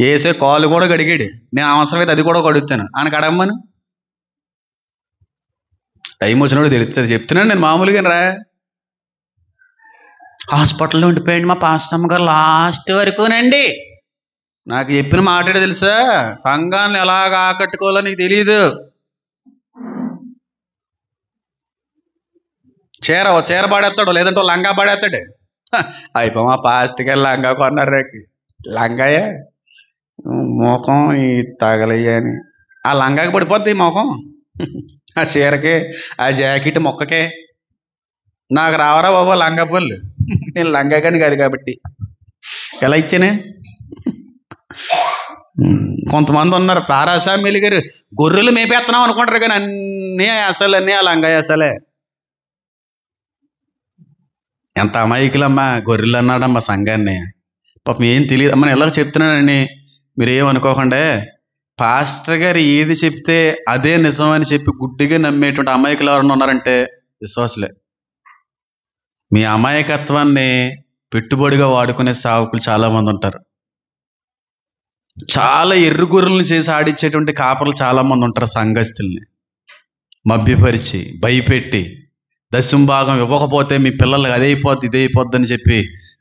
వేసే కాలు కూడా కడిగాడు. నేను అవసరమైతే అది కూడా కడుగుతాను. ఆయన కడగమ్మను టైం వచ్చినప్పుడు తెలుస్తుంది. చెప్తున్నాను నేను మామూలుగా రా. హాస్పిటల్లో ఉండిపోయండి మా పాస్టమ్మ గారు లాస్ట్ వరకునండి. నాకు చెప్పిన మాట్లాడే తెలుసా, సంఘాన్ని ఎలాగ ఆకట్టుకోవాలో నీకు తెలియదు. చీర పాడేస్తాడు, లేదంటే లంగా పాడేస్తాడు. అయిపో మా పాస్టర్ గారు లంగా కొన్నారు. లంగాయే మోకం ఈ తగలయ్యా అని ఆ లంగాకి పడిపోద్ది మోకం. ఆ చీరకే ఆ జాకెట్ మొక్కకే. నాకు రావరా బాబా లంగా పళ్ళు. నేను లంగా కానీ కాదు కాబట్టి ఎలా ఇచ్చానే. కొంతమంది ఉన్నారు పారాసామిలి గారు గొర్రెలు మేపేస్తున్నాం అనుకుంటారు, కానీ అన్నీ అసలన్నీ ఆ లంగా అసలే. ఎంత అమాయకులమ్మా, గొర్రెలు అన్నాడమ్మా సంఘాన్ని. పాపం ఏం తెలియదు అమ్మని ఎలా చెప్తున్నానని మీరేమనుకోకుండా. పాస్టర్ గారు ఏది చెప్తే అదే నిజం అని చెప్పి గుడ్డిగా నమ్మేటువంటి అమాయకులు ఎవరన్నా ఉన్నారంటే విశ్వాసులే. మీ అమాయకత్వాన్ని పెట్టుబడిగా వాడుకునే సావుకులు చాలామంది ఉంటారు. చాలా ఎర్రుగుర్రలను చేసి ఆడించేటువంటి కాపర్లు చాలామంది ఉంటారు. సంఘస్థుల్ని మభ్యపరిచి భయపెట్టి దశంభాగం ఇవ్వకపోతే మీ పిల్లలకి అదైపోద్ది ఇదైపోద్ది అని చెప్పి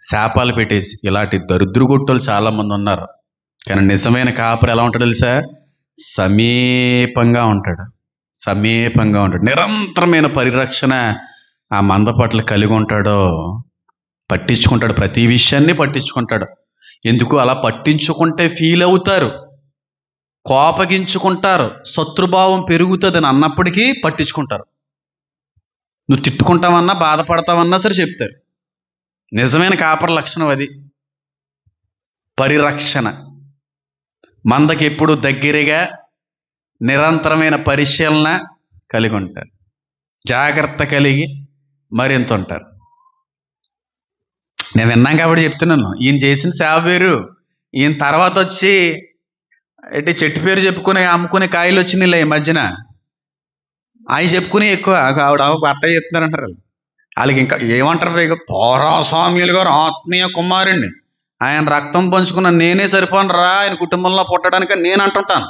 శాపాలు పెట్టేసి ఇలాంటి దరిద్రగొట్టులు చాలామంది ఉన్నారు. కానీ నిజమైన కాపరి ఎలా ఉంటాడు తెలుసా? సమీపంగా ఉంటాడు. నిరంతరమైన పరిరక్షణ ఆ మంద పట్ల కలిగి ఉంటాడో, పట్టించుకుంటాడు. ప్రతి విషయాన్ని పట్టించుకుంటాడు. ఎందుకు అలా పట్టించుకుంటే ఫీల్ అవుతారు, కోపగించుకుంటారు, శత్రుభావం పెరుగుతుందని అన్నప్పటికీ పట్టించుకుంటారు. నువ్వు తిట్టుకుంటావన్నా బాధపడతావన్నా సరే చెప్తారు. నిజమైన కాపరి లక్షణం అది, పరిరక్షణ. మందకి ఎప్పుడు దగ్గరగా నిరంతరమైన పరిశీలన కలిగి ఉంటారు, జాగ్రత్త కలిగి మరింత ఉంటారు. నేను విన్నాం కాబట్టి చెప్తున్నాను. ఈయన చేసిన సేవ వేరు. ఈయన తర్వాత వచ్చి చెట్టు పేరు చెప్పుకుని అమ్ముకునే కాయలు వచ్చినాయిలే ఈ మధ్యన. అవి చెప్పుకుని ఎక్కువ ఆవిడ భర్త చెప్తున్నారంటారు. వాళ్ళకి ఇంకా ఏమంటారు, పౌరాస్వామ్యులు గారు ఆత్మీయ కుమారుణ్ణి, ఆయన రక్తం పంచుకున్న నేనే సరిపోను రా ఆయన కుటుంబంలో పుట్టడానికి నేను అంటుంటాను.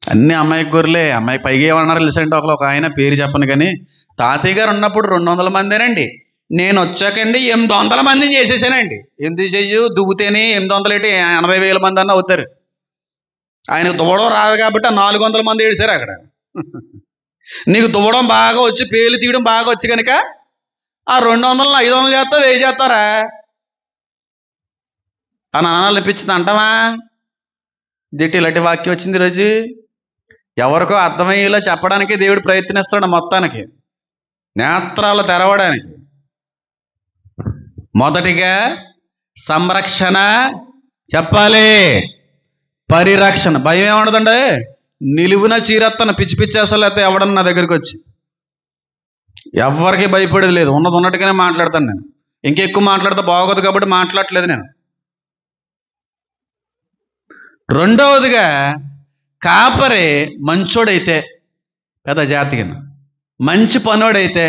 అన్ని అమ్మాయి గొర్రెలే. అమ్మాయి పైగా ఏమన్నారు తెలుసండి, ఒక ఆయన పేరు చెప్పను కానీ, తాతయ్య గారు ఉన్నప్పుడు 200 మందేనండి, నేను వచ్చాకండి 800 మందిని చేసేసానండి. ఎందుకు చెయ్యు, దువ్వుతేనే 800 ఏంటి 80,000 మంది అన్న అవుతారు. ఆయనకు దువ్వడం రాదు కాబట్టి 400 మంది ఏడిశారు అక్కడ. నీకు దువ్వడం బాగా వచ్చి పేలు తీయడం బాగా వచ్చి కనుక ఆ 200 500 చేస్తావు, 1000 చేస్తారా అని అనాలనిపించింది అంటావా? దిట్టి ఇలాంటి వాక్యం వచ్చింది ఈరోజు. ఎవరికో అర్థమయ్యేలా చెప్పడానికి దేవుడు ప్రయత్నిస్తాడు మొత్తానికి. నేత్రాలు తెరవడానికి మొదటిగా సంరక్షణ చెప్పాలి, పరిరక్షణ. భయం ఏముండదండి, నిలువున చీరెత్తను పిచ్చి పిచ్చేసలు అయితే ఎవడన్నా నా దగ్గరికి వచ్చి. ఎవరికి భయపడేది లేదు, ఉన్నది ఉన్నట్టుగానే మాట్లాడతాను నేను. ఇంకెక్కువ మాట్లాడితే బాగోదు కాబట్టి మాట్లాడట్లేదు నేను. రెండవదిగా కాపరి మంచోడైతే, పెద్ద జాతికి మంచి పనోడైతే,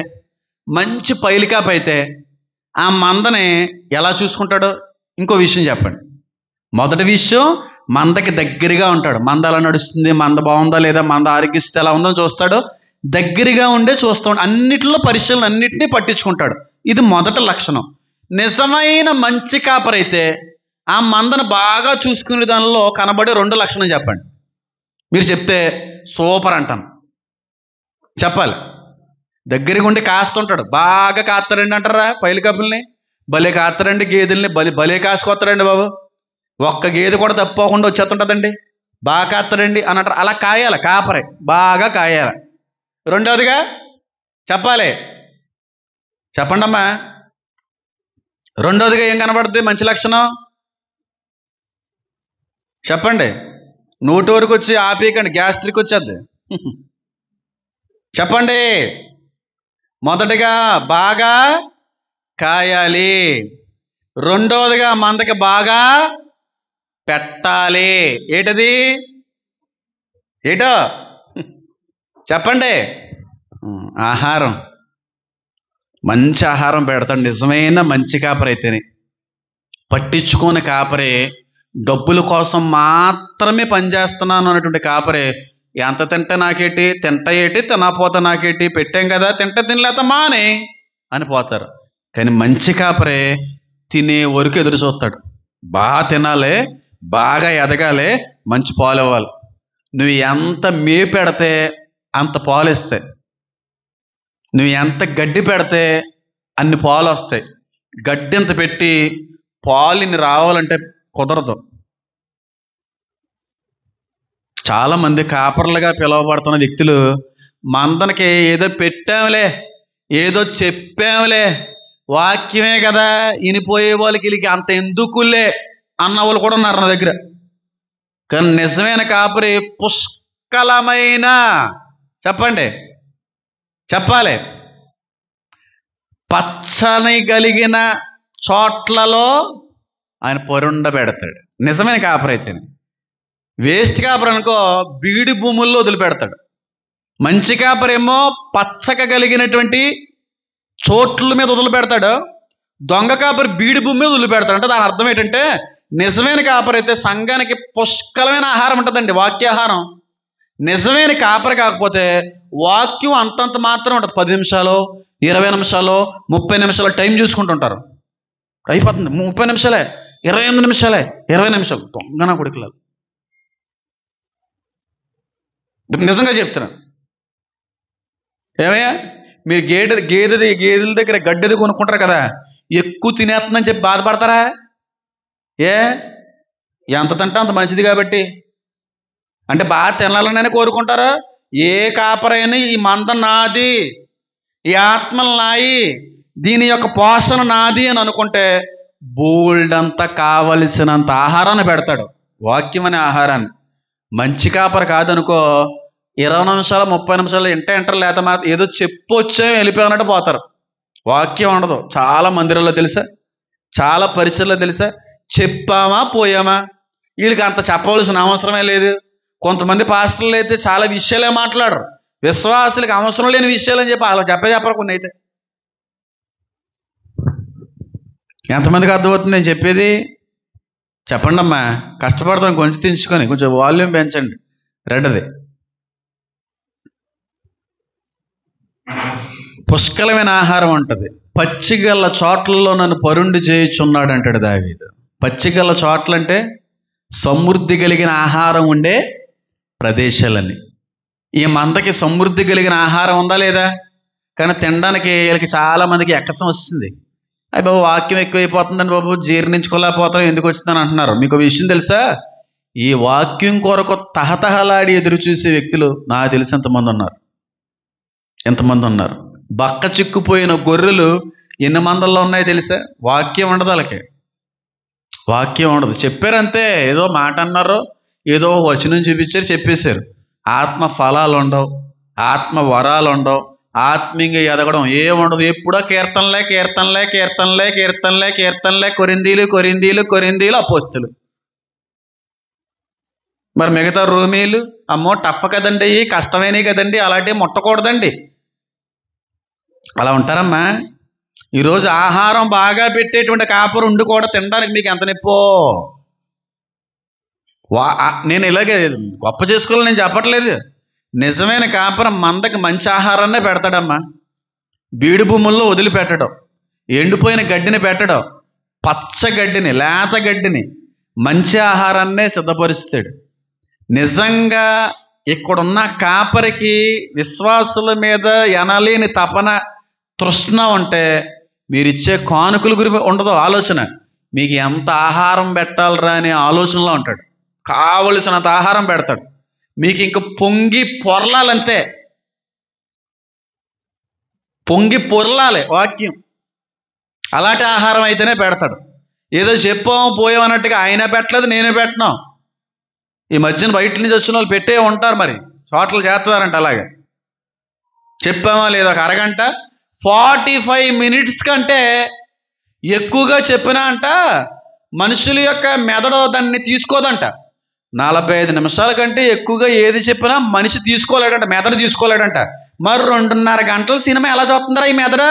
మంచి పైలికాపు అయితే ఆ మందని ఎలా చూసుకుంటాడో ఇంకో విషయం చెప్పండి. మొదటి విషయం, మందకి దగ్గరగా ఉంటాడు. మంద ఎలా నడుస్తుంది, మంద బాగుందా లేదా, మంద ఆరోగ్యస్థితి ఎలా ఉందో చూస్తాడు. దగ్గరగా ఉండే చూస్తూ అన్నిటిలో పరిశీలన అన్నిటినీ పట్టించుకుంటాడు. ఇది మొదటి లక్షణం. నిజమైన మంచి కాపరైతే ఆ మందను బాగా చూసుకునే దానిలో కనబడే రెండు లక్షణం చెప్పండి. మీరు చెప్తే సూపర్ అంటాను. చెప్పాలి. దగ్గరగా ఉండి కాస్తుంటాడు. బాగా కాస్తారండి అంటారా పైలికప్పుల్ని? భలే కాస్తారండి గేదెల్ని, భలే కాసుకొస్తారండి బాబు. ఒక్క గేదె కూడా తప్పకుండా వచ్చేస్తుంటుందండి. బాగా కాస్తారండి అని అంటారు. అలా కాయాలి కాపరే, బాగా కాయాలి. రెండవదిగా చెప్పాలి, చెప్పండి అమ్మా. రెండవదిగా ఏం కనబడుతుంది మంచి లక్షణం చెప్పండి. నోటి వరకు వచ్చి ఆపేయకండి, గ్యాస్ట్రిక్ వచ్చేద్ది. చెప్పండి. మొదటిగా బాగా కాయాలి, రెండవదిగా మందకి బాగా పెట్టాలి. ఏటది? ఏటో చెప్పండి. ఆహారం, మంచి ఆహారం పెడతాడు. నిజమైన మంచి కాపరి అయితేనే. పట్టించుకోని కాపరి, డబ్బుల కోసం మాత్రమే పనిచేస్తున్నాను అన్నటువంటి కాపరి, ఎంత తింటే నాకేటి, తింట ఏటి, తినపోతే నాకేటి, పెట్టాం కదా తింటే తినలేత మాని అని పోతారు. కానీ మంచి కాపరి తినే వరకు ఎదురు చూస్తాడు. బాగా తినాలి, బాగా ఎదగాలి, మంచి పాలు ఇవ్వాలి. నువ్వు ఎంత మేపెడితే అంత పాలు ఇస్తాయి. నువ్వు ఎంత గడ్డి పెడితే అన్ని పాలు వస్తాయి. గడ్డి ఎంత పెట్టి పాలుని రావాలంటే కుదరదు. చాలామంది కాపర్లుగా పిలువబడుతున్న వ్యక్తులు మందనికి ఏదో పెట్టాంలే, ఏదో చెప్పాంలే, వాక్యమే కదా ఇనిపోయే వాళ్ళకి వీళ్ళకి అంత ఎందుకులే అన్న వాళ్ళు కూడా ఉన్నారు నా దగ్గర. కానీ నిజమైన కాపరి పుష్కలమైన, చెప్పండి చెప్పాలి, పచ్చని కలిగిన చోట్లలో ఆయన పొరుండ పెడతాడు. నిజమైన కాపరి అయితేనే. వేస్ట్ కాపరి అనుకో బీడి భూముల్లో వదిలిపెడతాడు. మంచి కాపరేమో పచ్చక కలిగినటువంటి చోట్ల మీద వదిలిపెడతాడు. దొంగ కాపరి బీడి భూమి మీద వదిలిపెడతాడు. అంటే దాని అర్థం ఏంటంటే నిజమైన కాపరి అయితే సంఘానికి పుష్కలమైన ఆహారం ఉంటుందండి, వాక్యాహారం. నిజమైన కాపరి కాకపోతే వాక్యం అంతంత మాత్రం ఉంటుంది. 10 నిమిషాలు, 20 నిమిషాలు, 30 నిమిషాలు టైం చూసుకుంటుంటారు. అయిపోతుంది 30 నిమిషాలే, 28 నిమిషాలే, 20 నిమిషాలు. దొంగన కొడుకులు. నిజంగా చెప్తున్నాను. ఏమయ్యా మీరు గేదెల దగ్గర గడ్డది కొనుక్కుంటారు కదా, ఎక్కువ తినేస్తుందని చెప్పి బాధపడతారా? ఎంత తింటే అంత మంచిది కాబట్టి. అంటే బాగా తినాలనే కోరుకుంటారా? ఏ కాపరైనా ఈ మంద నాది, ఈ ఆత్మలు నాయి, దీని యొక్క పోషణ నాది అని అనుకుంటే బోల్డంత కావలసినంత ఆహారాన్ని పెడతాడు, వాక్యం అనే ఆహారాన్ని. మంచి కాపరి కాదనుకో 20 నిమిషాలు 30 నిమిషాలు ఎంటర్ లేత మాత్రం ఏదో చెప్పొచ్చే వెళ్ళిపోయినట్టు పోతారు. వాక్యం ఉండదు. చాలా మందిరాల్లో తెలుసా, చాలా పరిచయలో తెలుసా, చెప్పామా పోయామా. వీళ్ళకి అంత చెప్పవలసిన అవసరమే లేదు. కొంతమంది పాస్టర్లు అయితే చాలా విషయాలే మాట్లాడరు. విశ్వాసులకి అవసరం లేని విషయాలు అని చెప్పి అలా చెప్పరు కొన్ని. అయితే ఎంతమందికి అర్థమవుతుంది నేను చెప్పేది? చెప్పండి అమ్మా. కష్టపడతాను కొంచెం తెంచుకొని, కొంచెం వాల్యూమ్ పెంచండి. రెడ్డది పుష్కలమైన ఆహారం ఉంటుంది. పచ్చిగల్ల చోట్లలో నన్ను పరుండి చేయుచున్నాడు అంటాడు దావీదు. పచ్చిగల్ల చోట్లంటే సమృద్ధి కలిగిన ఆహారం ఉండే ప్రదేశాలని. ఈ మందకి సమృద్ధి కలిగిన ఆహారం ఉందా లేదా? కానీ తినడానికి వీళ్ళకి చాలా మందికి ఎక్కసం వస్తుంది. అయ్యి బాబు వాక్యం ఎక్కువైపోతుందని బాబు జీర్ణించుకోలేకపోతాం, ఎందుకు వచ్చిందని అంటున్నారు. మీకు విషయం తెలుసా? ఈ వాక్యం కొరకు తహతహలాడి ఎదురు చూసే వ్యక్తులు నాకు తెలిసి ఎంతమంది ఉన్నారు. బక్క చిక్కుపోయిన గొర్రెలు ఎన్ని మందల్లో ఉన్నాయో తెలుసా? వాక్యం ఉండదు, వాళ్ళకి వాక్యం ఉండదు. చెప్పారంతే, ఏదో మాట అన్నారు, ఏదో వచనం చూపించారు, చెప్పేశారు. ఆత్మ ఫలాలు ఉండవు, ఆత్మ వరాలు ఉండవు, ఆత్మీయంగా ఎదగడం ఏముండదు. ఎప్పుడో కీర్తనలే, కొరిందీలు అపోస్తులు. మరి మిగతా రోమీలు అమ్మో టఫ్ కదండి, కష్టమైనవి కదండి, అలాంటివి ముట్టకూడదండి. అలా ఉంటారమ్మా. ఈరోజు ఆహారం బాగా పెట్టేటువంటి కాపురం ఉండి కూడా తినడానికి మీకు ఎంత నొప్పో. నేను ఇలాగే గొప్ప చేసుకోవాలని నేను చెప్పట్లేదు. నిజమైన కాపురం మందకి మంచి ఆహారాన్నే పెడతాడమ్మా. బీడు భూముల్లో వదిలిపెట్టడం, ఎండిపోయిన గడ్డిని పెట్టడం, పచ్చగడ్డిని, లేత గడ్డిని, మంచి ఆహారాన్నే సిద్ధపరుస్తాడు. నిజంగా ఇక్కడున్న కాపరికి విశ్వాసుల మీద ఎనలేని తపన, తృష్ణ ఉంటే మీరిచ్చే కానుకల గురించి ఉండదు ఆలోచన. మీకు ఎంత ఆహారం పెట్టాలరా అనే ఆలోచనలో ఉంటాడు. కావలసినంత ఆహారం పెడతాడు. మీకు ఇంక పొంగి పొరలాలంతే, పొంగి పొరలాలి వాక్యం. అలాంటి ఆహారం అయితేనే పెడతాడు. ఏదో చెప్పాము పోయామన్నట్టుగా ఆయన పెట్టలేదు, నేనే పెట్టను. ఈ మధ్యన బయట నుంచి వచ్చిన వాళ్ళు పెట్టే ఉంటారు, మరి చోట్ల చేస్తారంట. అలాగే చెప్పామా లేదా, ఒక అరగంట 45 minutes కంటే ఎక్కువగా చెప్పినా అంట మనుషుల యొక్క మెదడు దాన్ని తీసుకోదంట. 45 నిమిషాల కంటే ఎక్కువగా ఏది చెప్పినా మనిషి తీసుకోలేడంట, మెదడు తీసుకోలేడంట. మరి 2.5 గంటల సినిమా ఎలా చూస్తుందిరా ఈ మెదడు?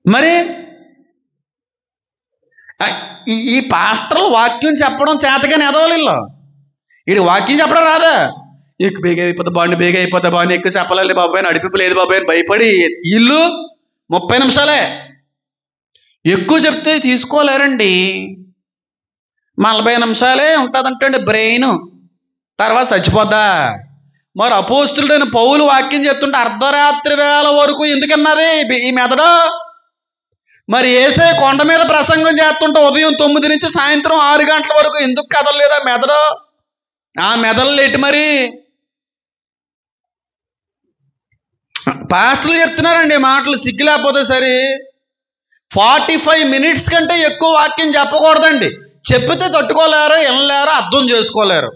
మరి ఈ పాస్టర్లు వాక్యం చెప్పడం చేతగానే ఎదవలిల్లో. వీడి వాక్యం చెప్పడం రాదా? ఎక్కువ బేగ అయిపోతే బాగుండి ఎక్కువ చెప్పాలి బాబాయ్, నడిపి లేదు బాబాయ్ అని భయపడి వీళ్ళు 30 నిమిషాలే ఎక్కువ చెప్తే తీసుకోలేరండి. 40 నిమిషాలే ఉంటుందంటే బ్రెయిన్, తర్వాత చచ్చిపోద్దా. మరి అపోస్తులుడైన పౌలు వాక్యం చెప్తుంటే అర్ధరాత్రి వేళ వరకు ఎందుకన్నది ఈ మెదడు? మరి యేసే కొండ మీద ప్రసంగం చేస్తుంటే ఉదయం 9 నుంచి సాయంత్రం 6 గంటల వరకు ఎందుకు కదలలేదా మెదడు? ఆ మెదళ్ళు ఎటు మరి? పాస్టర్లు చెప్తున్నారండి మాటలు, సిగ్గు లేకపోతే సరే. 45 minutes కంటే ఎక్కువ వాక్యం చెప్పకూడదండి. చెప్పితే తట్టుకోలేరు, వినలేరు, అర్థం చేసుకోలేరు.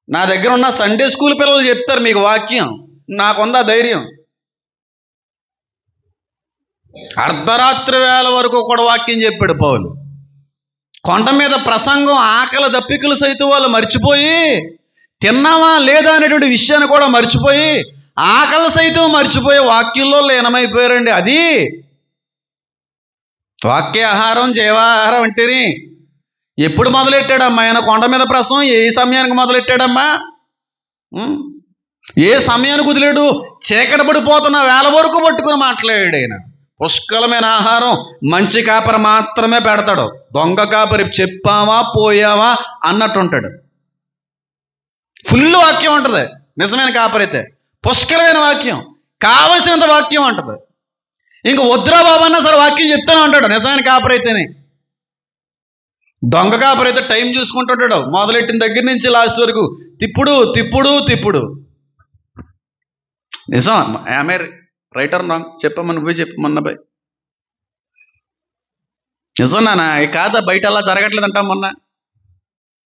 నా దగ్గర ఉన్న సండే స్కూల్ పిల్లలు చెప్తారు మీకు వాక్యం, నాకుందా ధైర్యం. అర్ధరాత్రి వేళ వరకు కూడా వాక్యం చెప్పాడు పౌలు. కొండ మీద ప్రసంగం ఆకలి దప్పికలు సైతం వాళ్ళు మర్చిపోయి, తిన్నావా లేదా అనేటువంటి విషయాన్ని కూడా మర్చిపోయి, ఆకలి సైతం మర్చిపోయి వాక్యంలో లీనమైపోయారండి. అది వాక్య ఆహారం, జీవాహారం అంటేనే. ఎప్పుడు మొదలెట్టాడమ్మా ఆయన కొండ మీద ప్రసంగం? ఏ సమయానికి మొదలెట్టాడమ్మా? ఏ సమయానికి వదిలేడు? చీకటి పడిపోతున్న వేళ వరకు పట్టుకుని మాట్లాడాడు ఆయన. పుష్కలమైన ఆహారం మంచి కాపరి మాత్రమే పెడతాడు. దొంగ కాపరి చెప్పావా పోయావా అన్నట్టు ఉంటాడు. ఫుల్ వాక్యం ఉంటుంది నిజమైన కాపరి అయితే. పుష్కలమైన వాక్యం, కావలసినంత వాక్యం ఉంటుంది. ఇంక వద్దురా బాబు అన్నా సరే వాక్యం చెప్తానే ఉంటాడు నిజమైన కాపరి అయితేనే. దొంగ కాపరి అయితే టైం చూసుకుంటుంటాడు, మొదలెట్టిన దగ్గర నుంచి లాస్ట్ వరకు తిప్పుడు. నిజం. ఆమె రైటర్ రాంగ్ చెప్పమని నువ్వే చెప్పమన్నా బాయ్. నిజం నాన్న, కాదా బయట అలా జరగట్లేదంటాం మొన్న.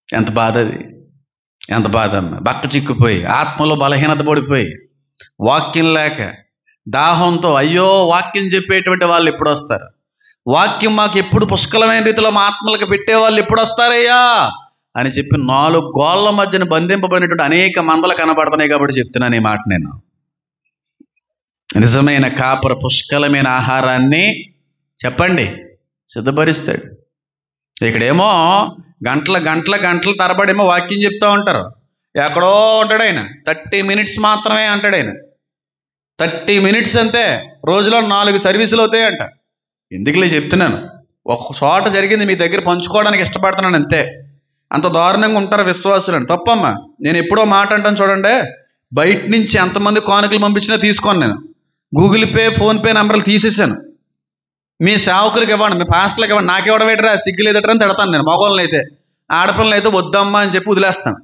ఎంత బాధ అది, ఎంత బాధ అమ్మ. బక్క చిక్కుపోయి, ఆత్మలో బలహీనత పడిపోయి, వాక్యం లేక దాహంతో అయ్యో వాక్యం చెప్పేటువంటి వాళ్ళు ఎప్పుడు వస్తారు? వాక్యం మాకు ఎప్పుడు పుష్కలమైన రీతిలో మా ఆత్మలకు పెట్టేవాళ్ళు ఎప్పుడు వస్తారయ్యా అని చెప్పి 4 గోళ్ల మధ్యన బంధింపబడినటువంటి అనేక మందలు కనబడుతున్నాయి కాబట్టి చెప్తున్నాను ఈ మాట. నేను నిజమైన కాపర పుష్కలమైన ఆహారాన్ని చెప్పండి సిద్ధపరుస్తాడు. ఇక్కడేమో గంటల తరబడేమో వాక్యం చెప్తూ ఉంటారు. ఎక్కడో ఉంటాడు ఆయన. 30 minutes మాత్రమే అంటాడు ఆయన. 30 minutes అంతే. రోజులో 4 సర్వీసులు అవుతాయంట. ఎందుకులే చెప్తున్నాను, ఒక చోట జరిగింది మీ దగ్గర పంచుకోవడానికి ఇష్టపడుతున్నాను అంతే. అంత దారుణంగా ఉంటారు విశ్వాసులని. తప్పమ్మా. నేను ఎప్పుడో మాట అంటాను చూడండి, బయట నుంచి ఎంతమంది కానుకలు పంపించినా తీసుకోను. నేను గూగుల్ పే, ఫోన్పే నెంబర్లు తీసేసాను. మీ సేవకులకి ఇవ్వండి, మీ పాస్టర్లకు ఇవ్వండి, నాకు ఇవ్వడం ఏంటరా, సిగ్గు లేదట్రా అని తిడతాను నేను. మగవాళ్ళని అయితే, ఆడపిల్లలు అయితే వద్దమ్మా అని చెప్పి వదిలేస్తాను.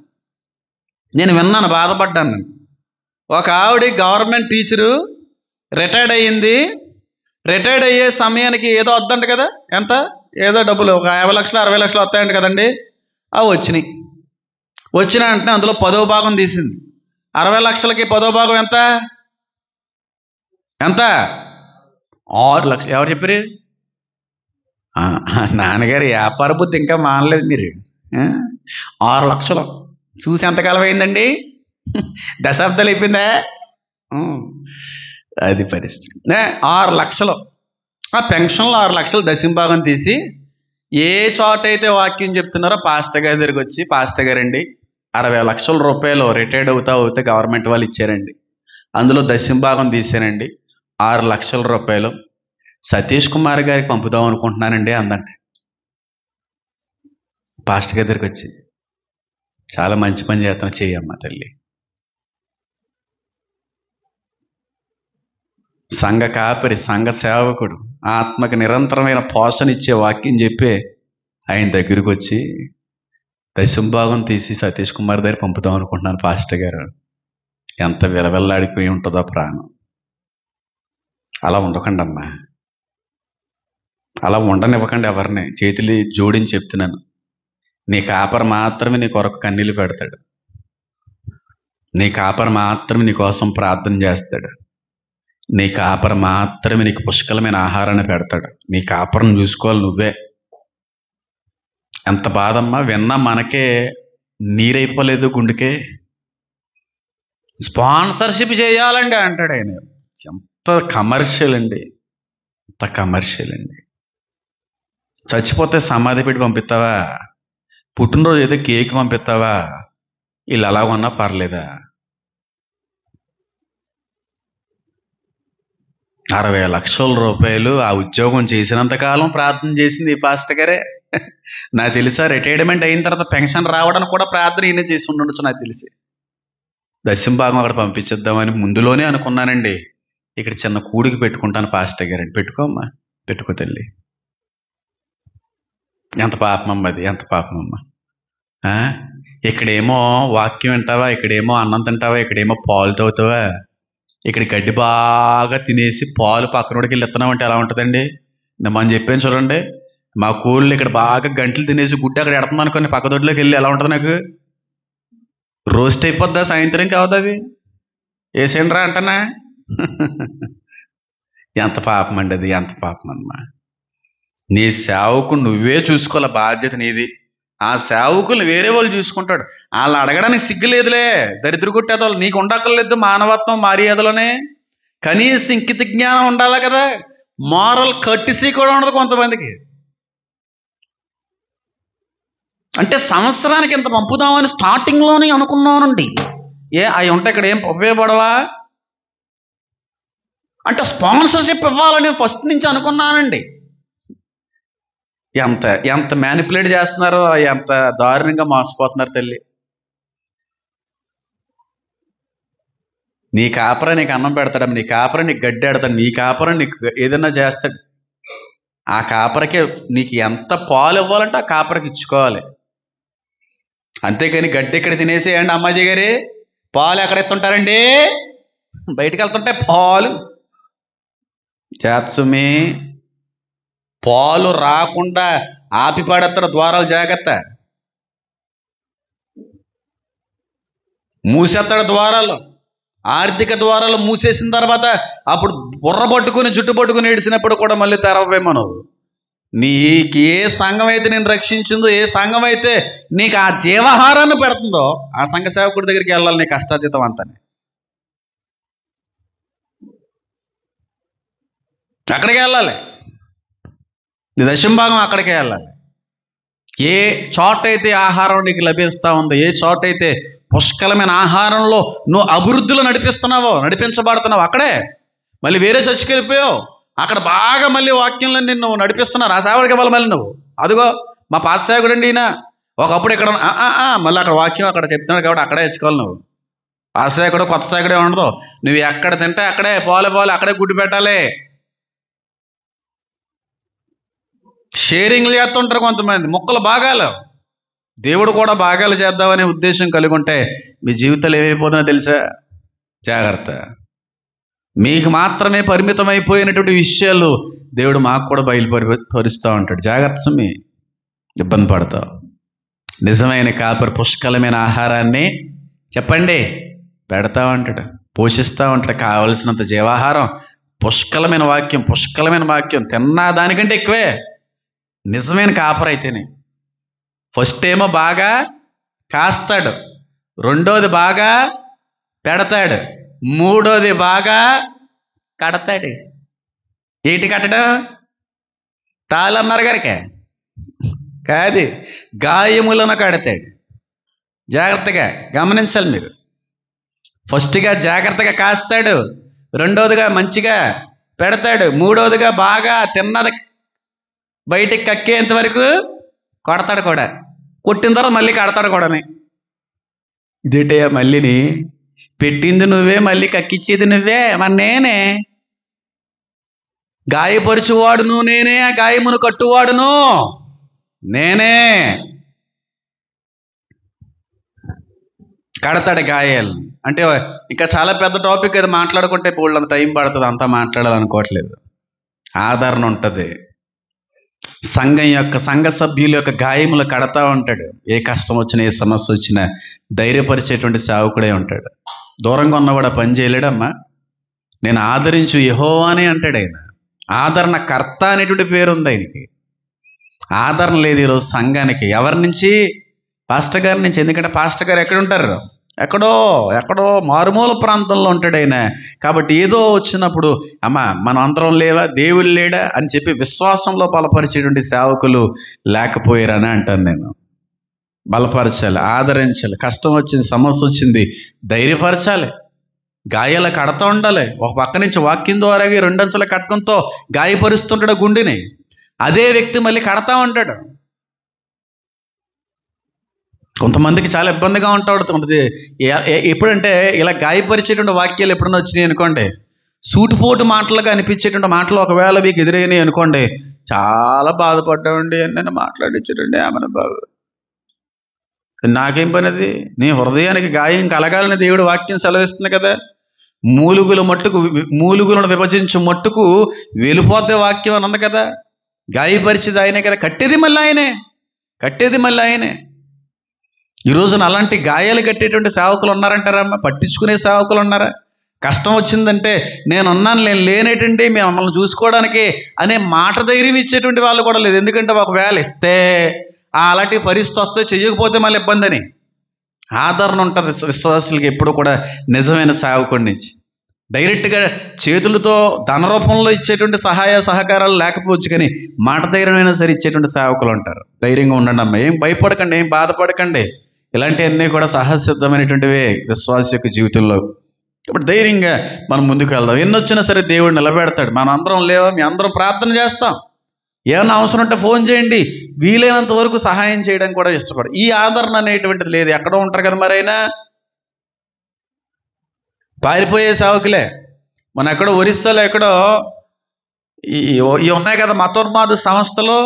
నేను విన్నాను, బాధపడ్డాను నేను. ఒక ఆవిడ గవర్నమెంట్ టీచరు, రిటైర్డ్ అయ్యింది. రిటైర్డ్ అయ్యే సమయానికి ఏదో వద్దంట కదా, ఎంత ఏదో డబ్బులు ఒక 50 లక్షలు 60 లక్షలు వస్తాయంట కదండి. అవి వచ్చినాయి. వచ్చిన అంటే అందులో 10వ భాగం తీసింది. 60 లక్షలకి 10వ భాగం ఎంత ఎంత 6 లక్షలు. ఎవరు చెప్పారు? నాన్నగారు వ్యాపార బుద్ధి ఇంకా మానలేదు మీరు. 6 లక్షలు చూసి ఎంతకాలం అయిందండి? దశాబ్దాలు అయిపోయిందా? అది పరిస్థితి. 6 లక్షలు ఆ పెన్షన్లో 6 లక్షలు దశంభాగం తీసి, ఏ చోట అయితే వాక్యం చెప్తున్నారో పాస్టర్ గారి దగ్గరికి వచ్చి, పాస్టర్ గారండి 60 లక్షల రూపాయలు రిటైర్డ్ అవుతే గవర్నమెంట్ వాళ్ళు ఇచ్చారండి, అందులో దశంభాగం తీసానండి, 6 లక్షల రూపాయలు సతీష్ కుమార్ గారికి పంపుదాం అనుకుంటున్నానండి అందండి. పాస్టర్ గారి దగ్గరికి వచ్చి, చాలా మంచి పని చేస్తాను, చెయ్యమ్మా తల్లి. సంఘ కాపరి, సంఘ సేవకుడు, ఆత్మకు నిరంతరమైన పోషణ ఇచ్చే వాక్యం చెప్పే ఆయన దగ్గరికి వచ్చి, దశంభాగం తీసి సతీష్ కుమార్ దగ్గర పంపుదాం అనుకుంటున్నాను పాస్టర్ గారు. ఎంత విలవెల్లాడిపోయి ఉంటుందో ప్రాణం. అలా ఉండకండి అమ్మా, అలా ఉండనివ్వకండి ఎవరిని. చేతులు జోడించి చెప్తున్నాను, నీ కాపరి మాత్రమే నీ కొరకు కన్నీళ్ళు పెడతాడు. నీ కాపరి మాత్రమే నీ కోసం ప్రార్థన చేస్తాడు. నీ కాపరి మాత్రమే నీకు పుష్కలమైన ఆహారాన్ని పెడతాడు. నీ కాపరిని చూసుకోవాలి నువ్వే. ఎంత బాధమ్మా, విన్నా మనకే నీరైపోలేదు గుండెకే. స్పాన్సర్షిప్ చేయాలండి అంటాడు ఆయన. ఎంత కమర్షియల్ అండి, ఎంత కమర్షియల్ అండి. చచ్చిపోతే సమాధి పెట్టి పంపిస్తావా? పుట్టినరోజు అయితే కేక్ పంపిస్తావా? వీళ్ళు అలా ఉన్నా పర్లేదా? 60 లక్షల రూపాయలు ఆ ఉద్యోగం చేసినంతకాలం ప్రార్థన చేసింది ఈ పాస్టర్ గారే. నాకు తెలుసా, రిటైర్మెంట్ అయిన తర్వాత పెన్షన్ రావడానికి కూడా ప్రార్థన ఈయన చేసి ఉండొచ్చు నాకు తెలిసి. దశంభాగం అక్కడ పంపించేద్దామని ముందులోనే అనుకున్నానండి. ఇక్కడ చిన్న కూడికి పెట్టుకుంటాను పాస్టర్ గారండి. పెట్టుకోమ్మా, పెట్టుకో తల్లి. ఎంత పాపమమ్మ అది, ఎంత పాపమమ్మ. ఇక్కడేమో వాక్యం వింటావా, ఇక్కడేమో అన్నం తింటావా, ఇక్కడేమో పాలు తాగుతావా. ఇక్కడ గడ్డి బాగా తినేసి పాలు పక్కనోడికి వెళ్ళి ఇస్తున్నామంటే ఎలా ఉంటుందండి? మనం చెప్పాను చూడండి, మా కోళ్ళు ఇక్కడ బాగా గంటలు తినేసి గుడ్డి అక్కడ ఎడుతుంది అనుకోండి, పక్క దొడ్లోకి వెళ్ళి ఎలా ఉంటుంది? నాకు రోస్ట్ అయిపోద్దా సాయంత్రం కావద్దు అది? వేసేయండి రా అంటనా. ఎంత పాపం అండి అది, ఎంత పాపం అమ్మా. నీ సేవకు నువ్వే చూసుకోవాలి, బాధ్యత నీది. ఆ సేవకులు వేరే వాళ్ళు చూసుకుంటాడు. వాళ్ళు అడగడానికి సిగ్గులేదులే, దరిద్ర కొట్టేదోళ్ళు. నీకు ఉండక్కర్లేదు మానవత్వం మర్యాదలోనే, కనీస ఇంకిత జ్ఞానం ఉండాలి కదా. మారల్ కట్టిసి కూడా ఉండదు కొంతమందికి. అంటే సంవత్సరానికి ఇంత పంపుదామని స్టార్టింగ్లోనే అనుకున్నానండి. అవి ఉంటే ఇక్కడ ఏం ఉపయోగపడవా అంటే స్పాన్సర్షిప్ ఇవ్వాలని ఫస్ట్ నుంచి అనుకున్నానండి. ఎంత ఎంత మ్యానిపులేట్ చేస్తున్నారో, ఎంత దారుణంగా మోసపోతున్నారు తల్లి. నీ కాపర నీకు అన్నం పెడతాడు, నీ కాపర నీకు గడ్డి ఆడతాడు, నీ కాపర నీకు ఏదైనా చేస్తాడు. ఆ కాపరకే నీకు ఎంత పాలు ఇవ్వాలంటే ఆ కాపరకి ఇచ్చుకోవాలి. అంతేకాని గడ్డి ఇక్కడ తినేసేయండి అమ్మాజీ గారి, పాలు ఎక్కడ ఎత్తుంటారండి? బయటికి వెళ్తుంటే పాలు చేత్సుమి, పాలు రాకుండా ఆపి పడేస్తాడు ద్వారాలు. జాగ్రత్త, మూసేస్తాడు ద్వారాలు. ఆర్థిక ద్వారాలు మూసేసిన తర్వాత అప్పుడు బుర్ర పట్టుకుని జుట్టు పట్టుకుని ఏడిసినప్పుడు కూడా మళ్ళీ తెరవేమో. నువ్వు నీకు ఏ సంఘం అయితే నేను రక్షించిందో, ఏ సంఘం అయితే నీకు ఆ జీవాహారాన్ని పెడుతుందో, ఆ సంఘ సేవకుడి దగ్గరికి వెళ్ళాలి నీ కష్టార్జితం అంతా. అక్కడికి వెళ్ళాలి, నీ దశంభాగం అక్కడికే వెళ్ళాలి. ఏ చోట అయితే ఆహారం నీకు లభిస్తూ ఉందో, ఏ చోట అయితే పుష్కలమైన ఆహారంలో నువ్వు అభివృద్ధిలో నడిపించబడుతున్నావు, అక్కడే మళ్ళీ వేరే చర్చికి వెళ్ళిపోయావు. అక్కడ బాగా మళ్ళీ వాక్యంలో నిన్ను నడిపిస్తున్నారు. ఆ సేవడికి ఇవ్వాలి మళ్ళీ నువ్వు. అదిగో మా పాత సేవకుడు అండి ఈయన, ఒకప్పుడు ఇక్కడ మళ్ళీ అక్కడ వాక్యం అక్కడ చెప్తున్నాడు కాబట్టి అక్కడే ఇచ్చుకోవాలి నువ్వు. ఆ సేవకుడు కొత్త సేవకుడే ఉండదు. నువ్వు ఎక్కడ తింటే అక్కడే పాలు అక్కడే గుడ్డు పెట్టాలి. షేరింగ్లు చేస్తుంటారు కొంతమంది, ముక్కలు భాగాలు. దేవుడు కూడా భాగాలు చేద్దామనే ఉద్దేశం కలిగి ఉంటే మీ జీవితాలు ఏమైపోతుందో తెలుసా? జాగ్రత్త. మీకు మాత్రమే పరిమితమైపోయినటువంటి విషయాలు దేవుడు మాకు కూడా బయలుపరుస్తూ ఉంటాడు. జాగ్రత్త సుమి, ఇబ్బంది పడతావు. నిజమైన కాపరి పుష్కలమైన ఆహారాన్ని చెప్పండి పెడతా ఉంటాడు, పోషిస్తూ ఉంటాడు. కావలసినంత జీవాహారం, పుష్కలమైన వాక్యం తిన్నా దానికంటే ఎక్కువే నిజమైన కాపరి అయితేనే. ఫస్ట్ ఏమో బాగా కాస్తాడు, రెండోది బాగా పెడతాడు, మూడోది బాగా కడతాడు. ఏంటి కట్టడం? తాళన్నారు గారికే కాదు, గాయములను కడతాడు. జాగ్రత్తగా గమనించాలి మీరు. ఫస్ట్గా జాగ్రత్తగా కాస్తాడు, రెండోదిగా మంచిగా పెడతాడు, మూడోదిగా బాగా తిన్నది బయటికి కక్కేంత వరకు కొడతాడు కూడా. కొట్టిన తర్వాత మళ్ళీ కడతాడు కూడాని. ఇదేటయ్యా మళ్ళీని పెట్టింది నువ్వే, మళ్ళీ కక్కిచ్చేది నువ్వే, మరి నేనే. గాయపరుచువాడును నేనే, గాయమును కట్టువాడును నేనే. కడతాడు గాయాలు అంటే ఇంకా చాలా పెద్ద టాపిక్ అది, మాట్లాడుకుంటే పోళ్ళంత టైం పడుతుంది, అంతా మాట్లాడాలనుకోవట్లేదు. ఆదరణ ఉంటుంది. సంఘ సభ్యుల యొక్క గాయములు కడతా ఉంటాడు. ఏ కష్టం వచ్చినా, ఏ సమస్య వచ్చినా ధైర్యపరిచేటువంటి సేవకుడే ఉంటాడు. దూరంగా ఉన్నవాడు ఆ పని చేయలేడమ్మా. నేను ఆదరించు యెహోవానే అంటాడు ఆయన. ఆదరణ కర్త అనేటువంటి పేరు ఉంది ఆయనకి. ఆదరణ లేదు ఈరోజు సంఘానికి. ఎవరి నుంచి? పాస్టర్ గారి నుంచి. ఎందుకంటే పాస్టర్ గారు ఎక్కడ ఉంటారు? ఎక్కడో మారుమూల ప్రాంతంలో ఉంటాడు ఆయన. కాబట్టి ఏదో వచ్చినప్పుడు అమ్మా మనం అందరం లేవా, దేవుడు లేడా అని చెప్పి విశ్వాసంలో బలపరిచేటువంటి సేవకులు లేకపోయారని అంటాను నేను. బలపరచాలి, ఆదరించాలి. కష్టం వచ్చింది, సమస్య వచ్చింది, ధైర్యపరచాలి. గాయాలు కడతా ఉండాలి. ఒక పక్క నుంచి వాక్యం ద్వారా రెండంచుల కట్టడంతో గాయపరుస్తుంటాడు గుండెని. అదే వ్యక్తి మళ్ళీ కడతా ఉంటాడు. కొంతమందికి చాలా ఇబ్బందిగా ఉంటుంది. ఎప్పుడంటే ఇలా గాయపరిచేటువంటి వాక్యాలు ఎప్పుడన్నా వచ్చినాయి అనుకోండి, సూటిపోటు మాటలుగా అనిపించేటువంటి మాటలు ఒకవేళ మీకు ఎదురైనాయి అనుకోండి, చాలా బాధపడ్డామండి, నన్ను మాట్లాడించాడండి ఆమెను బాబు. నాకేం పని అది? నీ హృదయానికి గాయం కలగాలని దేవుడు వాక్యం సెలవిస్తుంది కదా. మూలుగులను విభజించు మట్టుకు వెళ్ళిపోతే వాక్యం అని ఉంది కదా. గాయపరిచేది ఆయనే కదా, కట్టేది మళ్ళీ ఆయనే. ఈ రోజున అలాంటి గాయాలు కట్టేటువంటి సేవకులు ఉన్నారంటారమ్మా? పట్టించుకునే సేవకులు ఉన్నారా? కష్టం వచ్చిందంటే నేనున్నాను, నేను లేనేటండి, మేము మమ్మల్ని చూసుకోవడానికి అనే మాట ధైర్యం ఇచ్చేటువంటి వాళ్ళు కూడా లేదు. ఎందుకంటే ఒకవేళ ఇస్తే అలాంటి పరిస్థితి వస్తే చెయ్యకపోతే మళ్ళీ ఇబ్బంది అని. ఆదరణ ఉంటుంది విశ్వాసులకి ఎప్పుడు కూడా నిజమైన సేవకుడి నుంచి. డైరెక్ట్గా చేతులతో ధన రూపంలో ఇచ్చేటువంటి సహాయ సహకారాలు లేకపోవచ్చు, కానీ మాట ధైర్యమైనా సరే ఇచ్చేటువంటి సేవకులు ఉంటారు. ధైర్యంగా ఉండండి అమ్మ, ఏం భయపడకండి, ఏం బాధపడకండి. ఇలాంటివన్నీ కూడా సహజసిద్ధమైనటువంటివే విశ్వాస యొక్క జీవితంలో. ఇప్పుడు ధైర్యంగా మనం ముందుకు వెళ్దాం. ఎన్నొచ్చినా సరే దేవుడు నిలబెడతాడు. మనం అందరం లేవా? మీ అందరం ప్రార్థన చేస్తాం. ఏమన్నా అవసరం ఉంటే ఫోన్ చేయండి. వీలైనంత వరకు సహాయం చేయడం కూడా ఇష్టపడు. ఈ ఆదరణ అనేటువంటిది లేదు. ఎక్కడో ఉంటారు కదా మరైనా. పారిపోయే సేవకులే. మన ఎక్కడో ఒరిస్సాలో ఎక్కడో ఈ ఉన్నాయి కదా మతోన్మాద సంస్థలు,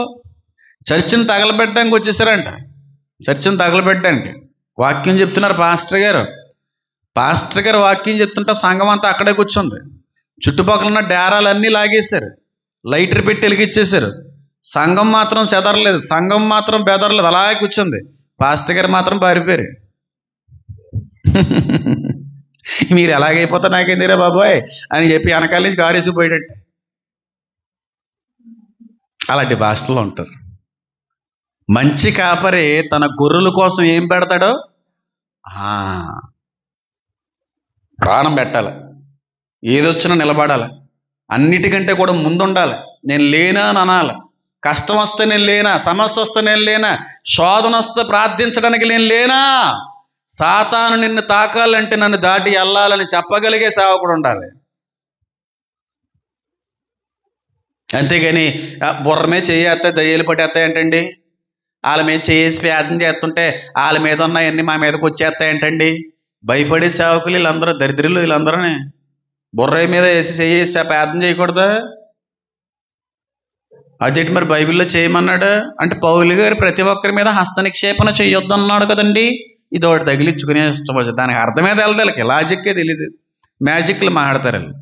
చర్చిని తగలబెట్టడానికి వచ్చేసారంట. చర్చిని తగలబెట్టడానికి వాక్యం చెప్తున్నారు పాస్టర్ గారు వాక్యం చెప్తుంటే సంఘం అంతా అక్కడే కూర్చుంది. చుట్టుపక్కల ఉన్న డేరాలన్నీ లాగేశారు, లైటర్ పెట్టి వెలిగిచ్చేశారు. సంఘం మాత్రం చెదరలేదు, సంఘం మాత్రం బెదరలేదు, అలాగే కూర్చుంది. పాస్టర్ గారు మాత్రం పారిపోయారు. మీరు ఎలాగైపోతా నాకేందిరా బాబోయ్ అని చెప్పి వెనకాల నుంచి కారేసిపోయేటట్టు. అలాంటి భాషల్లో ఉంటారు. మంచి కాపరి తన గొర్రెల కోసం ఏం పెడతాడో ప్రాణం పెట్టాలి. ఏదొచ్చినా నిలబడాలి. అన్నిటికంటే కూడా ముందుండాలి. నేను లేనా అని అనాలి. కష్టం వస్తే నేను లేనా, సమస్య వస్తే నేను లేనా, శోధన వస్తే ప్రార్థించడానికి నేను లేనా, సాతాను నిన్ను తాకాలంటే నన్ను దాటి వెళ్ళాలని చెప్పగలిగే సేవకుడు ఉండాలి. అంతేగాని బుర్రమే చేయేస్తే దయ్యాలు పట్టేస్తాయంటండి, వాళ్ళ మీద చేసి ప్రార్థన చేస్తుంటే వాళ్ళ మీద ఉన్నాయన్నీ మా మీదకి వచ్చేస్తాయంటండి. భయపడే సేవకులు వీళ్ళందరూ దరిద్రులు. వీళ్ళందరూనే బుర్ర మీద వేసి చేసి ప్రార్థన చేయకూడదా? అదేంటి మరి బైబిల్లో చేయమన్నాడు అంటే పౌలు గారు ప్రతి ఒక్కరి మీద హస్త నిక్షేపణ చేయొద్దు అన్నాడు కదండి. ఇది ఒకటి తగిలించుకునే ఇష్టం వచ్చి దానికి అర్థమేది వెళ్దాలకి లాజిక్కే తెలియదు, మ్యాజిక్లు మాట్లాడతారు వాళ్ళు.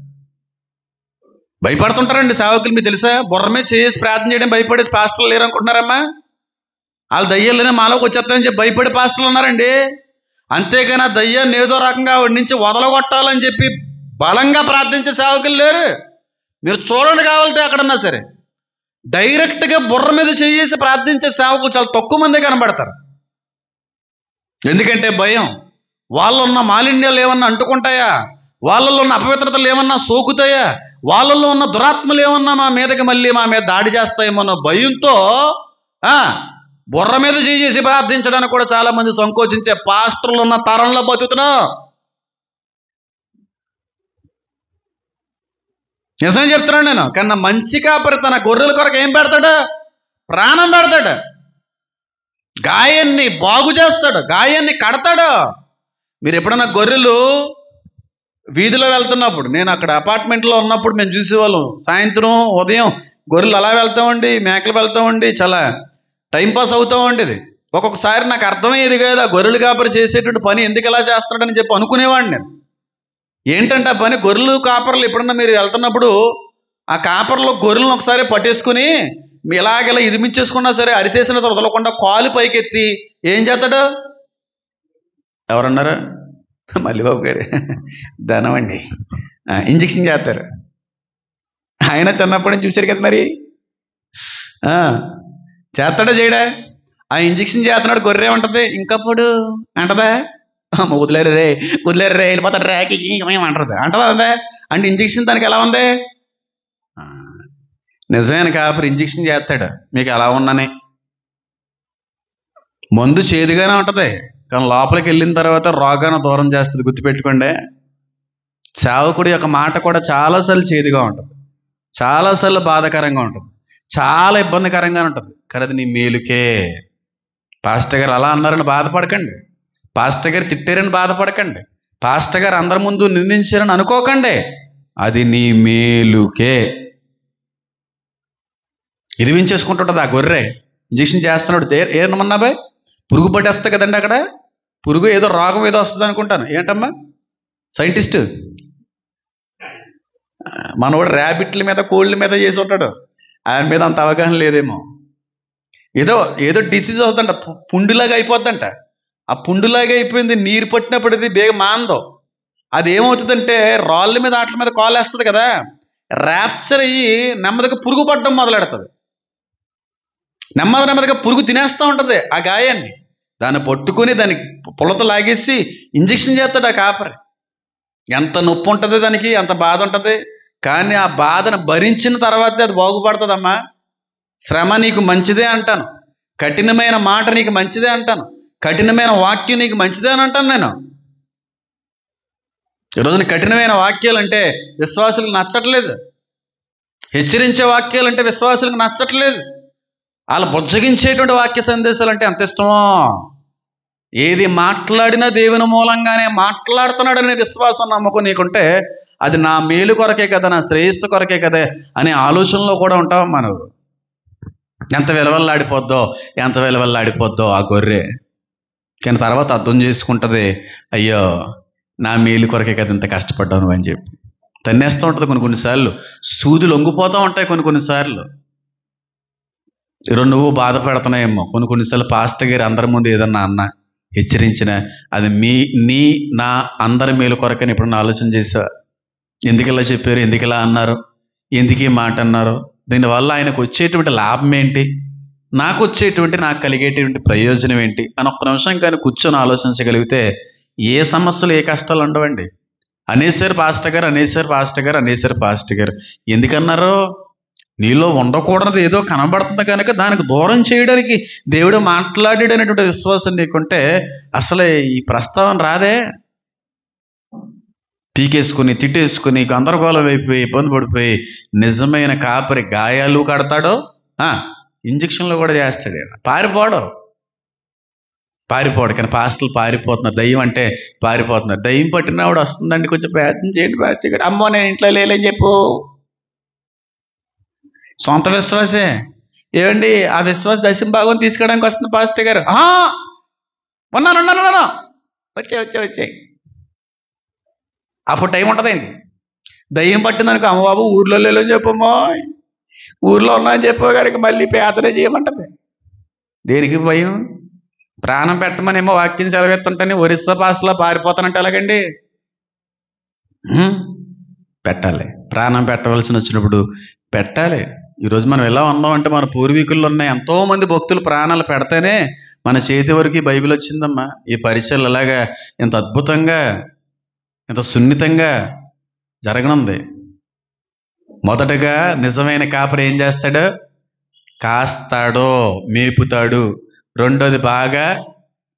భయపడుతుంటారండి సేవకులు, మీకు తెలుసా? బుర్ర మీద చేసి ప్రార్థన చేయడం భయపడేసి పాస్టర్లు లేరు అనుకుంటున్నారమ్మా. వాళ్ళు దయ్యాలనే మాలోకి వచ్చేస్తామని చెప్పి భయపడే పాస్టర్లు ఉన్నారండి. అంతేగాని ఆ దయ్యాన్ని ఏదో రకంగా వాడి నుంచి వదలగొట్టాలని చెప్పి బలంగా ప్రార్థించే సేవకులు లేరు. మీరు చూడండి కావాలంటే ఎక్కడన్నా సరే. డైరెక్ట్గా బుర్ర మీద చేసి ప్రార్థించే సేవకులు చాలా తక్కువ మందే కనబడతారు. ఎందుకంటే భయం. వాళ్ళలో ఉన్న మాలిన్యాలు ఏమన్నా అంటుకుంటాయా, వాళ్ళల్లో ఉన్న అపవిత్రతలు ఏమన్నా సోకుతాయా, వాళ్ళల్లో ఉన్న దురాత్మలు ఏమన్నా మా మీదకి మళ్ళీ మా మీద దాడి చేస్తాయేమో అన్న భయంతో బుర్ర మీద చేసి ప్రార్థించడానికి కూడా చాలా మంది సంకోచించే పాస్టర్లు ఉన్న తరంలో బతుకుతున్నాం. నిజమే చెప్తున్నాను నేను. కన్నా మంచి కాపరి తన గొర్రెల కొరకు ఏం పెడతాడు? ప్రాణం పెడతాడు. గాయాన్ని బాగు చేస్తాడు, గాయాన్ని కడతాడు. మీరు ఎప్పుడన్నా గొర్రెలు వీధిలో వెళ్తున్నప్పుడు, నేను అక్కడ అపార్ట్మెంట్లో ఉన్నప్పుడు మేము చూసేవాళ్ళం. సాయంత్రం ఉదయం గొర్రెలు అలా వెళ్తామండి, మేకలు వెళ్తామండి, చాలా టైంపాస్ అవుతూ ఉండేది. ఒక్కొక్కసారి నాకు అర్థమయ్యేది కాదు ఆ గొర్రెలు కాపరి చేసేటువంటి పని ఎందుకు ఎలా చేస్తున్నాడని చెప్పి అనుకునేవాడిని నేను. ఏంటంటే ఆ పని, గొర్రెలు కాపర్లు ఎప్పుడన్నా మీరు వెళ్తున్నప్పుడు ఆ కాపర్లో గొర్రెలను ఒకసారి పట్టేసుకుని మీ ఇలాగెలా ఇదిమించేసుకున్నా సరే అరిచేసిన వదలకుండా కాలు పైకెత్తి ఏం చేస్తాడు? ఎవరన్నారు? మల్లిబాబు గారు ధనమండి. ఇంజక్షన్ చేస్తారు. ఆయన చిన్నప్పటి నుంచి చూశారు కదా మరి. చేస్తాడా చేయడా? ఆ ఇంజక్షన్ చేస్తున్నాడు, గొర్రె ఉంటుంది ఇంకప్పుడు అంటదా? వదిలేరు రే వెళ్ళిపోతాడు రేకి ఏమంటారు అంటదా? అందే అంటే ఇంజక్షన్ దానికి ఎలా ఉంది? నిజమైన కాపరి ఇంజక్షన్ చేస్తాడు మీకు ఎలా ఉన్నానే. మందు చేదుగానే ఉంటుంది కానీ లోపలికి వెళ్ళిన తర్వాత రోగాన్ని దూరం చేస్తుంది, గుర్తుపెట్టుకోండి. సేవకుడి యొక్క మాట కూడా చాలాసార్లు చేదుగా ఉంటుంది, చాలాసార్లు బాధాకరంగా ఉంటుంది, చాలా ఇబ్బందికరంగా ఉంటుంది. కానీ అది నీ మేలుకే. పాస్టర్ గారు అలా అన్నారని బాధపడకండి, పాస్టర్ గారు తిట్టారని బాధపడకండి, పాస్టర్ గారు అందరి ముందు నిందించారని అనుకోకండి. అది నీ మేలుకే. ఇది వించేసుకుంటుంటుంది ఆ గొర్రె. ఇంజక్షన్ చేస్తున్నాడు ఏమన్నా బాయ్, పురుగు పట్టేస్తుంది కదండి అక్కడ. పురుగు ఏదో రోగం ఏదో వస్తుంది అనుకుంటాను. ఏంటమ్మా సైంటిస్ట్ మనవాడు ర్యాబిట్ల మీద కోళ్ళ మీద చేసి ఉంటాడు, ఆయన మీద అంత అవగాహన లేదేమో. ఏదో డిసీజ్ అవుతుందంట, పుండులాగా అయిపోద్దంట. ఆ పుండులాగా అయిపోయింది, నీరు పట్టినప్పుడు ఇది బేగ మాందో. అది ఏమవుతుందంటే రాళ్ళ మీద వాటి మీద కాలేస్తుంది కదా, ర్యాప్చర్ అయ్యి నెమ్మదిగా పురుగు పట్టడం మొదలెడుతుంది. నెమ్మదిగా పురుగు తినేస్తూ ఉంటుంది ఆ గాయాన్ని. దాన్ని పట్టుకుని దానికి పులత లాగేసి ఇంజక్షన్ చేస్తాడు ఆ కాపరి. ఎంత నొప్పి ఉంటుంది దానికి, అంత బాధ ఉంటుంది. కానీ ఆ బాధను భరించిన తర్వాతే అది బాగుపడుతుందమ్మా. శ్రమ నీకు మంచిదే అంటాను, కఠినమైన మాట నీకు మంచిదే అంటాను, కఠినమైన వాక్యం నీకు మంచిదే అని అంటాను నేను. ఈరోజున కఠినమైన వాక్యాలు అంటే విశ్వాసులకు నచ్చట్లేదు, హెచ్చరించే వాక్యాలు అంటే విశ్వాసులకు నచ్చట్లేదు. వాళ్ళు బుజ్జగించేటువంటి వాక్య సందేశాలు అంటే ఎంత ఇష్టమో. ఏది మాట్లాడినా దేవుని మూలంగానే మాట్లాడుతున్నాడనే విశ్వాసం నమ్మకం నీకుంటే అది నా మేలు కొరకే కదా, నా శ్రేయస్సు కొరకే కదా అనే ఆలోచనలో కూడా ఉంటావమ్మా నువ్వు. ఎంత విలవల్లాడిపోద్దో ఆ గొర్రె. కానీ తర్వాత అర్థం చేసుకుంటుంది, అయ్యో నా మేలు కొరకే కదా ఇంత కష్టపడ్డాను అని చెప్పి. తన్నేస్తూ ఉంటుంది కొన్నిసార్లు, సూదులు లొంగిపోతూ ఉంటాయి కొన్నిసార్లు. నువ్వు బాధపడుతున్నాయేమో కొన్నిసార్లు పాస్టర్ గారు అందరి ముందు ఏదన్నా అన్న హెచ్చరించిన అది నా అందరి మేలు కొరకని ఇప్పుడు ఆలోచన చేసా. ఎందుకు ఇలా చెప్పారు, ఎందుకు ఇలా అన్నారు, ఎందుకు ఈ మాట అన్నారు, దీనివల్ల ఆయనకు వచ్చేటువంటి లాభం ఏంటి, నాకు కలిగేటువంటి ప్రయోజనం ఏంటి అని ఒక్క నిమిషం కానీ కూర్చొని ఆలోచించగలిగితే ఏ సమస్యలు ఏ కష్టాలు ఉండవండి. అనేసారు పాస్టర్ గారు ఎందుకన్నారు? నీలో ఉండకూడదు ఏదో కనబడుతుంది కనుక దానికి దూరం చేయడానికి దేవుడు మాట్లాడాడు అనేటువంటి విశ్వాసం నీకుంటే అసలే ఈ ప్రస్తావన రాదే. పీకేసుకుని తిట్టేసుకుని గందరగోళం అయిపోయి ఇబ్బంది పడిపోయి నిజమైన కాపరి గాయాలు కడతాడో ఇంజక్షన్లు కూడా చేస్తాడు. పారిపోడు కానీ పాస్టర్లు పారిపోతున్నారు. దయ్యం అంటే పారిపోతున్నారు. దయ్యం పట్టినవాడు వస్తుందండి, కొంచెం ప్రయత్నం చేయండి పాస్టర్ గారు. అమ్మో నేను ఇంట్లో లేని చెప్పు. సొంత విశ్వాసే. ఏమండి ఆ విశ్వాస దశమ భాగం తీసుకోవడానికి వస్తుంది పాస్టర్ గారు. ఉన్నాను ఉన్నాను ఉన్నాను వచ్చే అప్పుడు టైం ఉంటుందండి. దయ్యం పట్టిందనుకో, అమ్మ బాబు ఊర్లో లేని చెప్పమ్మా, ఊర్లో ఉన్నా అని చెప్పగారికి మళ్ళీ పేదనే చేయమంటది. దేనికి భయం? ప్రాణం పెట్టమనేమో వాక్యం సెలవెత్తుంటేనే ఒరిస్సా భాషలో పారిపోతానంటే ఎలాగండి? పెట్టాలి. ప్రాణం పెట్టవలసిన వచ్చినప్పుడు పెట్టాలి. ఈరోజు మనం ఎలా ఉన్నామంటే మన పూర్వీకుల్లో ఉన్న ఎంతోమంది భక్తులు ప్రాణాలు పెడితేనే మన చేతి వరకు ఈ బైబిల్ వచ్చిందమ్మా. ఈ పరిచయలు అలాగా ఇంత అద్భుతంగా, ఇంత సున్నితంగా జరగనుంది. మొదటగా నిజమైన కాపరి ఏం చేస్తాడు? కాస్తాడో, మేపుతాడు. రెండోది బాగా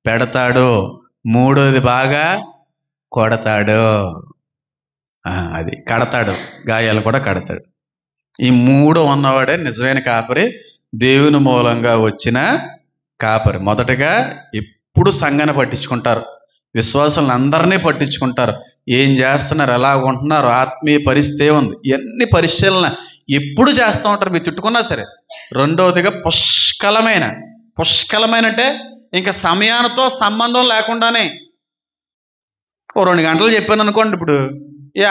పెడతాడు. మూడోది బాగా కొడతాడు. అది కడతాడు, గాయాలు కూడా కడతాడు. ఈ మూడు ఉన్నవాడే నిజమైన కాపరి, దేవుని మూలంగా వచ్చిన కాపరి. మొదటగా ఎప్పుడు సంఘాన్ని పట్టించుకుంటారు, విశ్వాసాలను అందరినీ పట్టించుకుంటారు. ఏం చేస్తున్నారు, ఎలా ఉంటున్నారు, ఆత్మీయ పరిస్థితి ఉంది, ఇవన్నీ పరిశీలన ఎప్పుడు చేస్తూ ఉంటారు, మీరు తిట్టుకున్నా సరే. రెండవదిగా పుష్కలమైన అంటే ఇంకా సమయానితో సంబంధం లేకుండానే. ఓ 2 గంటలు చెప్పాను అనుకోండి, ఇప్పుడు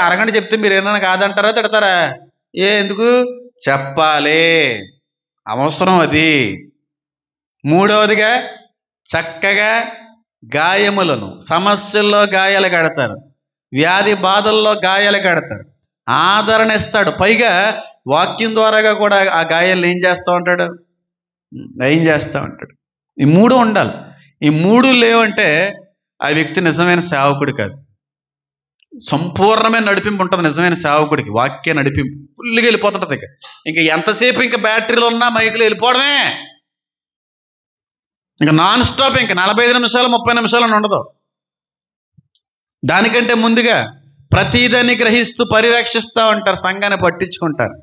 అరగంట చెప్తే మీరు ఏమైనా కాదంటారా, తిడతారా? ఎందుకు చెప్పాలి, అవసరం అది. మూడవదిగా చక్కగా గాయములను, సమస్యల్లో గాయాలు కడతారు, వ్యాధి బాధల్లో గాయాలు కడతాడు, ఆదరణ ఇస్తాడు. పైగా వాక్యం ద్వారాగా కూడా ఆ గాయాలను ఏం చేస్తూ ఉంటాడు? ఈ మూడు ఉండాలి. ఈ మూడు లేవంటే ఆ వ్యక్తి నిజమైన సేవకుడు కాదు. సంపూర్ణమైన నడిపింపు ఉంటుంది నిజమైన సేవకుడికి. వాక్య నడిపింపు ఫుల్గా వెళ్ళిపోతుంటుంది. ఇంకా ఎంతసేపు ఇంకా బ్యాటరీలు ఉన్నా మైకులు వెళ్ళిపోవడమే. ఇంకా నాన్ స్టాప్, ఇంకా 45 నిమిషాలు 30 నిమిషాలు అని ఉండదు. దానికంటే ముందుగా ప్రతిదాన్ని గ్రహిస్తూ పర్యవేక్షిస్తూ ఉంటారు, సంఘాన్ని పట్టించుకుంటారు.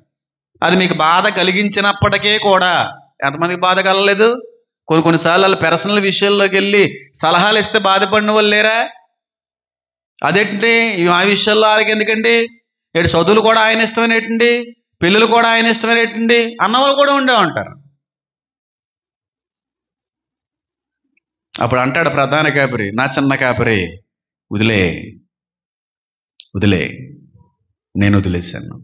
అది మీకు బాధ కలిగించినప్పటికీ కూడా, ఎంతమందికి బాధ కలగలేదు? కొన్నిసార్లు వాళ్ళ పర్సనల్ విషయాల్లోకి వెళ్ళి సలహాలు ఇస్తే బాధపడిన వాళ్ళు లేరా? అదేంటి ఆ విషయాల్లో వాళ్ళకి ఎందుకండి? చదువులు కూడా ఆయన ఇష్టమైనటండి, పిల్లలు కూడా ఆయన ఇష్టమైనటండి అన్నవాళ్ళు కూడా ఉండే ఉంటారు. అప్పుడు అంటాడు ప్రధాన కాపరి, నా చిన్న కాపరి వదిలే, నేను వదిలేశాను.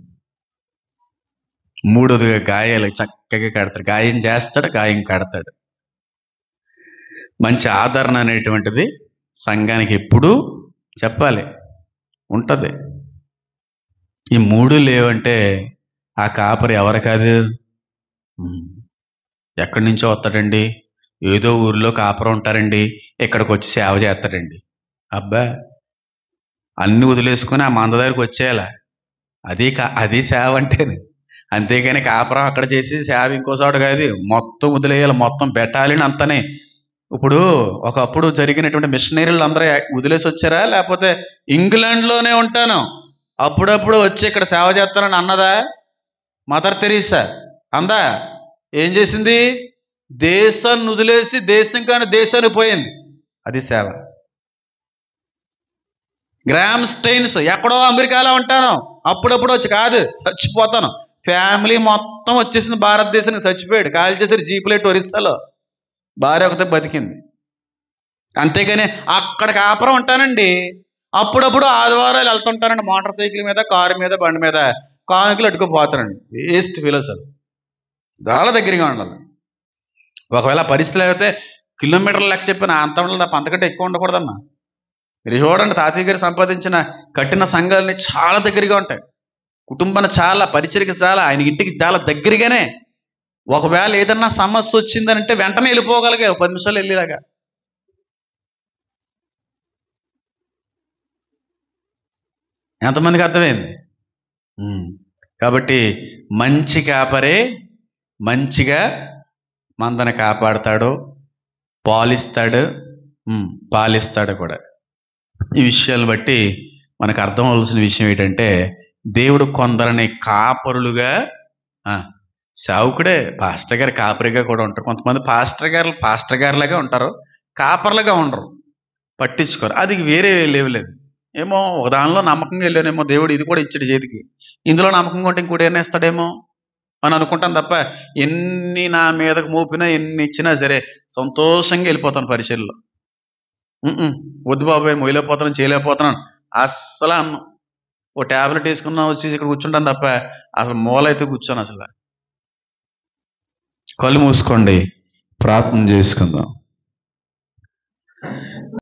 మూడోదిగా గాయాలు చక్కగా కడతాడు. గాయం చేస్తాడు, గాయం కడతాడు. మంచి ఆదరణ అనేటువంటిది సంఘానికి ఎప్పుడూ చెప్పాలి, ఉంటుంది. ఈ మూడు లేవంటే ఆ కాపరి ఎవరు కాదు, ఎక్కడి నుంచో వస్తాడండి, ఏదో ఊరిలో కాపరం ఉంటారండి, ఇక్కడికి వచ్చి సేవ చేస్తాడండి. అబ్బా, అన్ని వదిలేసుకుని ఆ మంద దగ్గరికి వచ్చేయాల, అది సేవ అంటేనే. అంతేగాని కాపురం అక్కడ చేసి సేవ ఇంకో చోట కాదు, మొత్తం వదిలేయాలి, మొత్తం పెట్టాలని అంతనే. ఇప్పుడు ఒకప్పుడు జరిగినటువంటి మిషనరీలు అందరూ వదిలేసి వచ్చారా, లేకపోతే ఇంగ్లాండ్లోనే ఉంటాను అప్పుడప్పుడు వచ్చి ఇక్కడ సేవ చేస్తానని అన్నదా? మదర్ తెరీసా అందా? ఏం చేసింది? దేశాన్ని వదిలేసి దేశం కానీ దేశానికి పోయింది. అది సేవ. గ్రామ్ స్టెయిన్స్ ఎక్కడో అమెరికాలో ఉంటాను, అప్పుడప్పుడు వచ్చి కాదు చచ్చిపోతాను, ఫ్యామిలీ మొత్తం వచ్చేసింది భారతదేశానికి, చచ్చిపోయాడు, కాల్ చేశారు జీపులేట్ ఒరిస్సాలో, భార్య ఒకతే బతికింది. అంతేగాని అక్కడ కాపురం ఉంటానండి, అప్పుడప్పుడు ఆదివారాలు వెళ్తుంటానండి మోటార్ సైకిల్ మీద, కారు మీద, బండి మీద, కానుకలు అట్టుకుపోతానండి. Waste philosophy. చాలా దగ్గరగా ఉండాలి. ఒకవేళ పరిస్థితులు అయితే కిలోమీటర్ల లెక్క చెప్పిన అంతంలో తప్ప అంతకంటే ఎక్కువ ఉండకూడదమ్మా. మీరు చూడండి, తాతయ్య గారు సంపాదించిన కట్టిన సంఘాలని చాలా దగ్గరగా ఉంటాయి, కుటుంబాన్ని చాలా, పరిచర్కి చాలా, ఆయన ఇంటికి చాలా దగ్గరగానే. ఒకవేళ ఏదన్నా సమస్య వచ్చిందనంటే వెంటనే వెళ్ళిపోగలిగారు, 10 నిమిషాలు వెళ్ళేలాగా. ఎంతమందికి అర్థమైంది? కాబట్టి మంచి కాపరే మంచిగా మందను కాపాడుతాడు, పాలిస్తాడు కూడా. ఈ విషయాలను బట్టి మనకు అర్థం అవ్వాల్సిన విషయం ఏంటంటే, దేవుడు కొందరిని కాపరులుగా, సేవకుడే పాస్టర్ గారు కాపరిగా కూడా ఉంటారు. కొంతమంది పాస్టర్ గారులాగా ఉంటారు, కాపర్లుగా ఉండరు, పట్టించుకోరు. అది వేరే లేవలేదు. ఏమో ఒక దానిలో నమ్మకంగా వెళ్ళానేమో, దేవుడు ఇది కూడా ఇచ్చాడు చేతికి, ఇందులో నమ్మకంగా ఉంటే ఇంకోటి ఏమైనా ఇస్తాడేమో. అని అనుకుంటాను తప్ప ఎన్ని నా మీదకు మోపినా ఎన్ని ఇచ్చినా సరే సంతోషంగా వెళ్ళిపోతాను పరిచర్లో. వద్దు బాబాయ్, మొయ్యలేకపోతున్నాను, చేయలేకపోతున్నాను అస్సలు అన్నం. ఓ ట్యాబ్లెట్ వేసుకున్నా వచ్చేసి ఇక్కడ కూర్చుంటాను తప్ప అసలు మూలైతే కూర్చోను అసలు. కళ్ళు మూసుకోండి, ప్రార్థన చేసుకుందాం.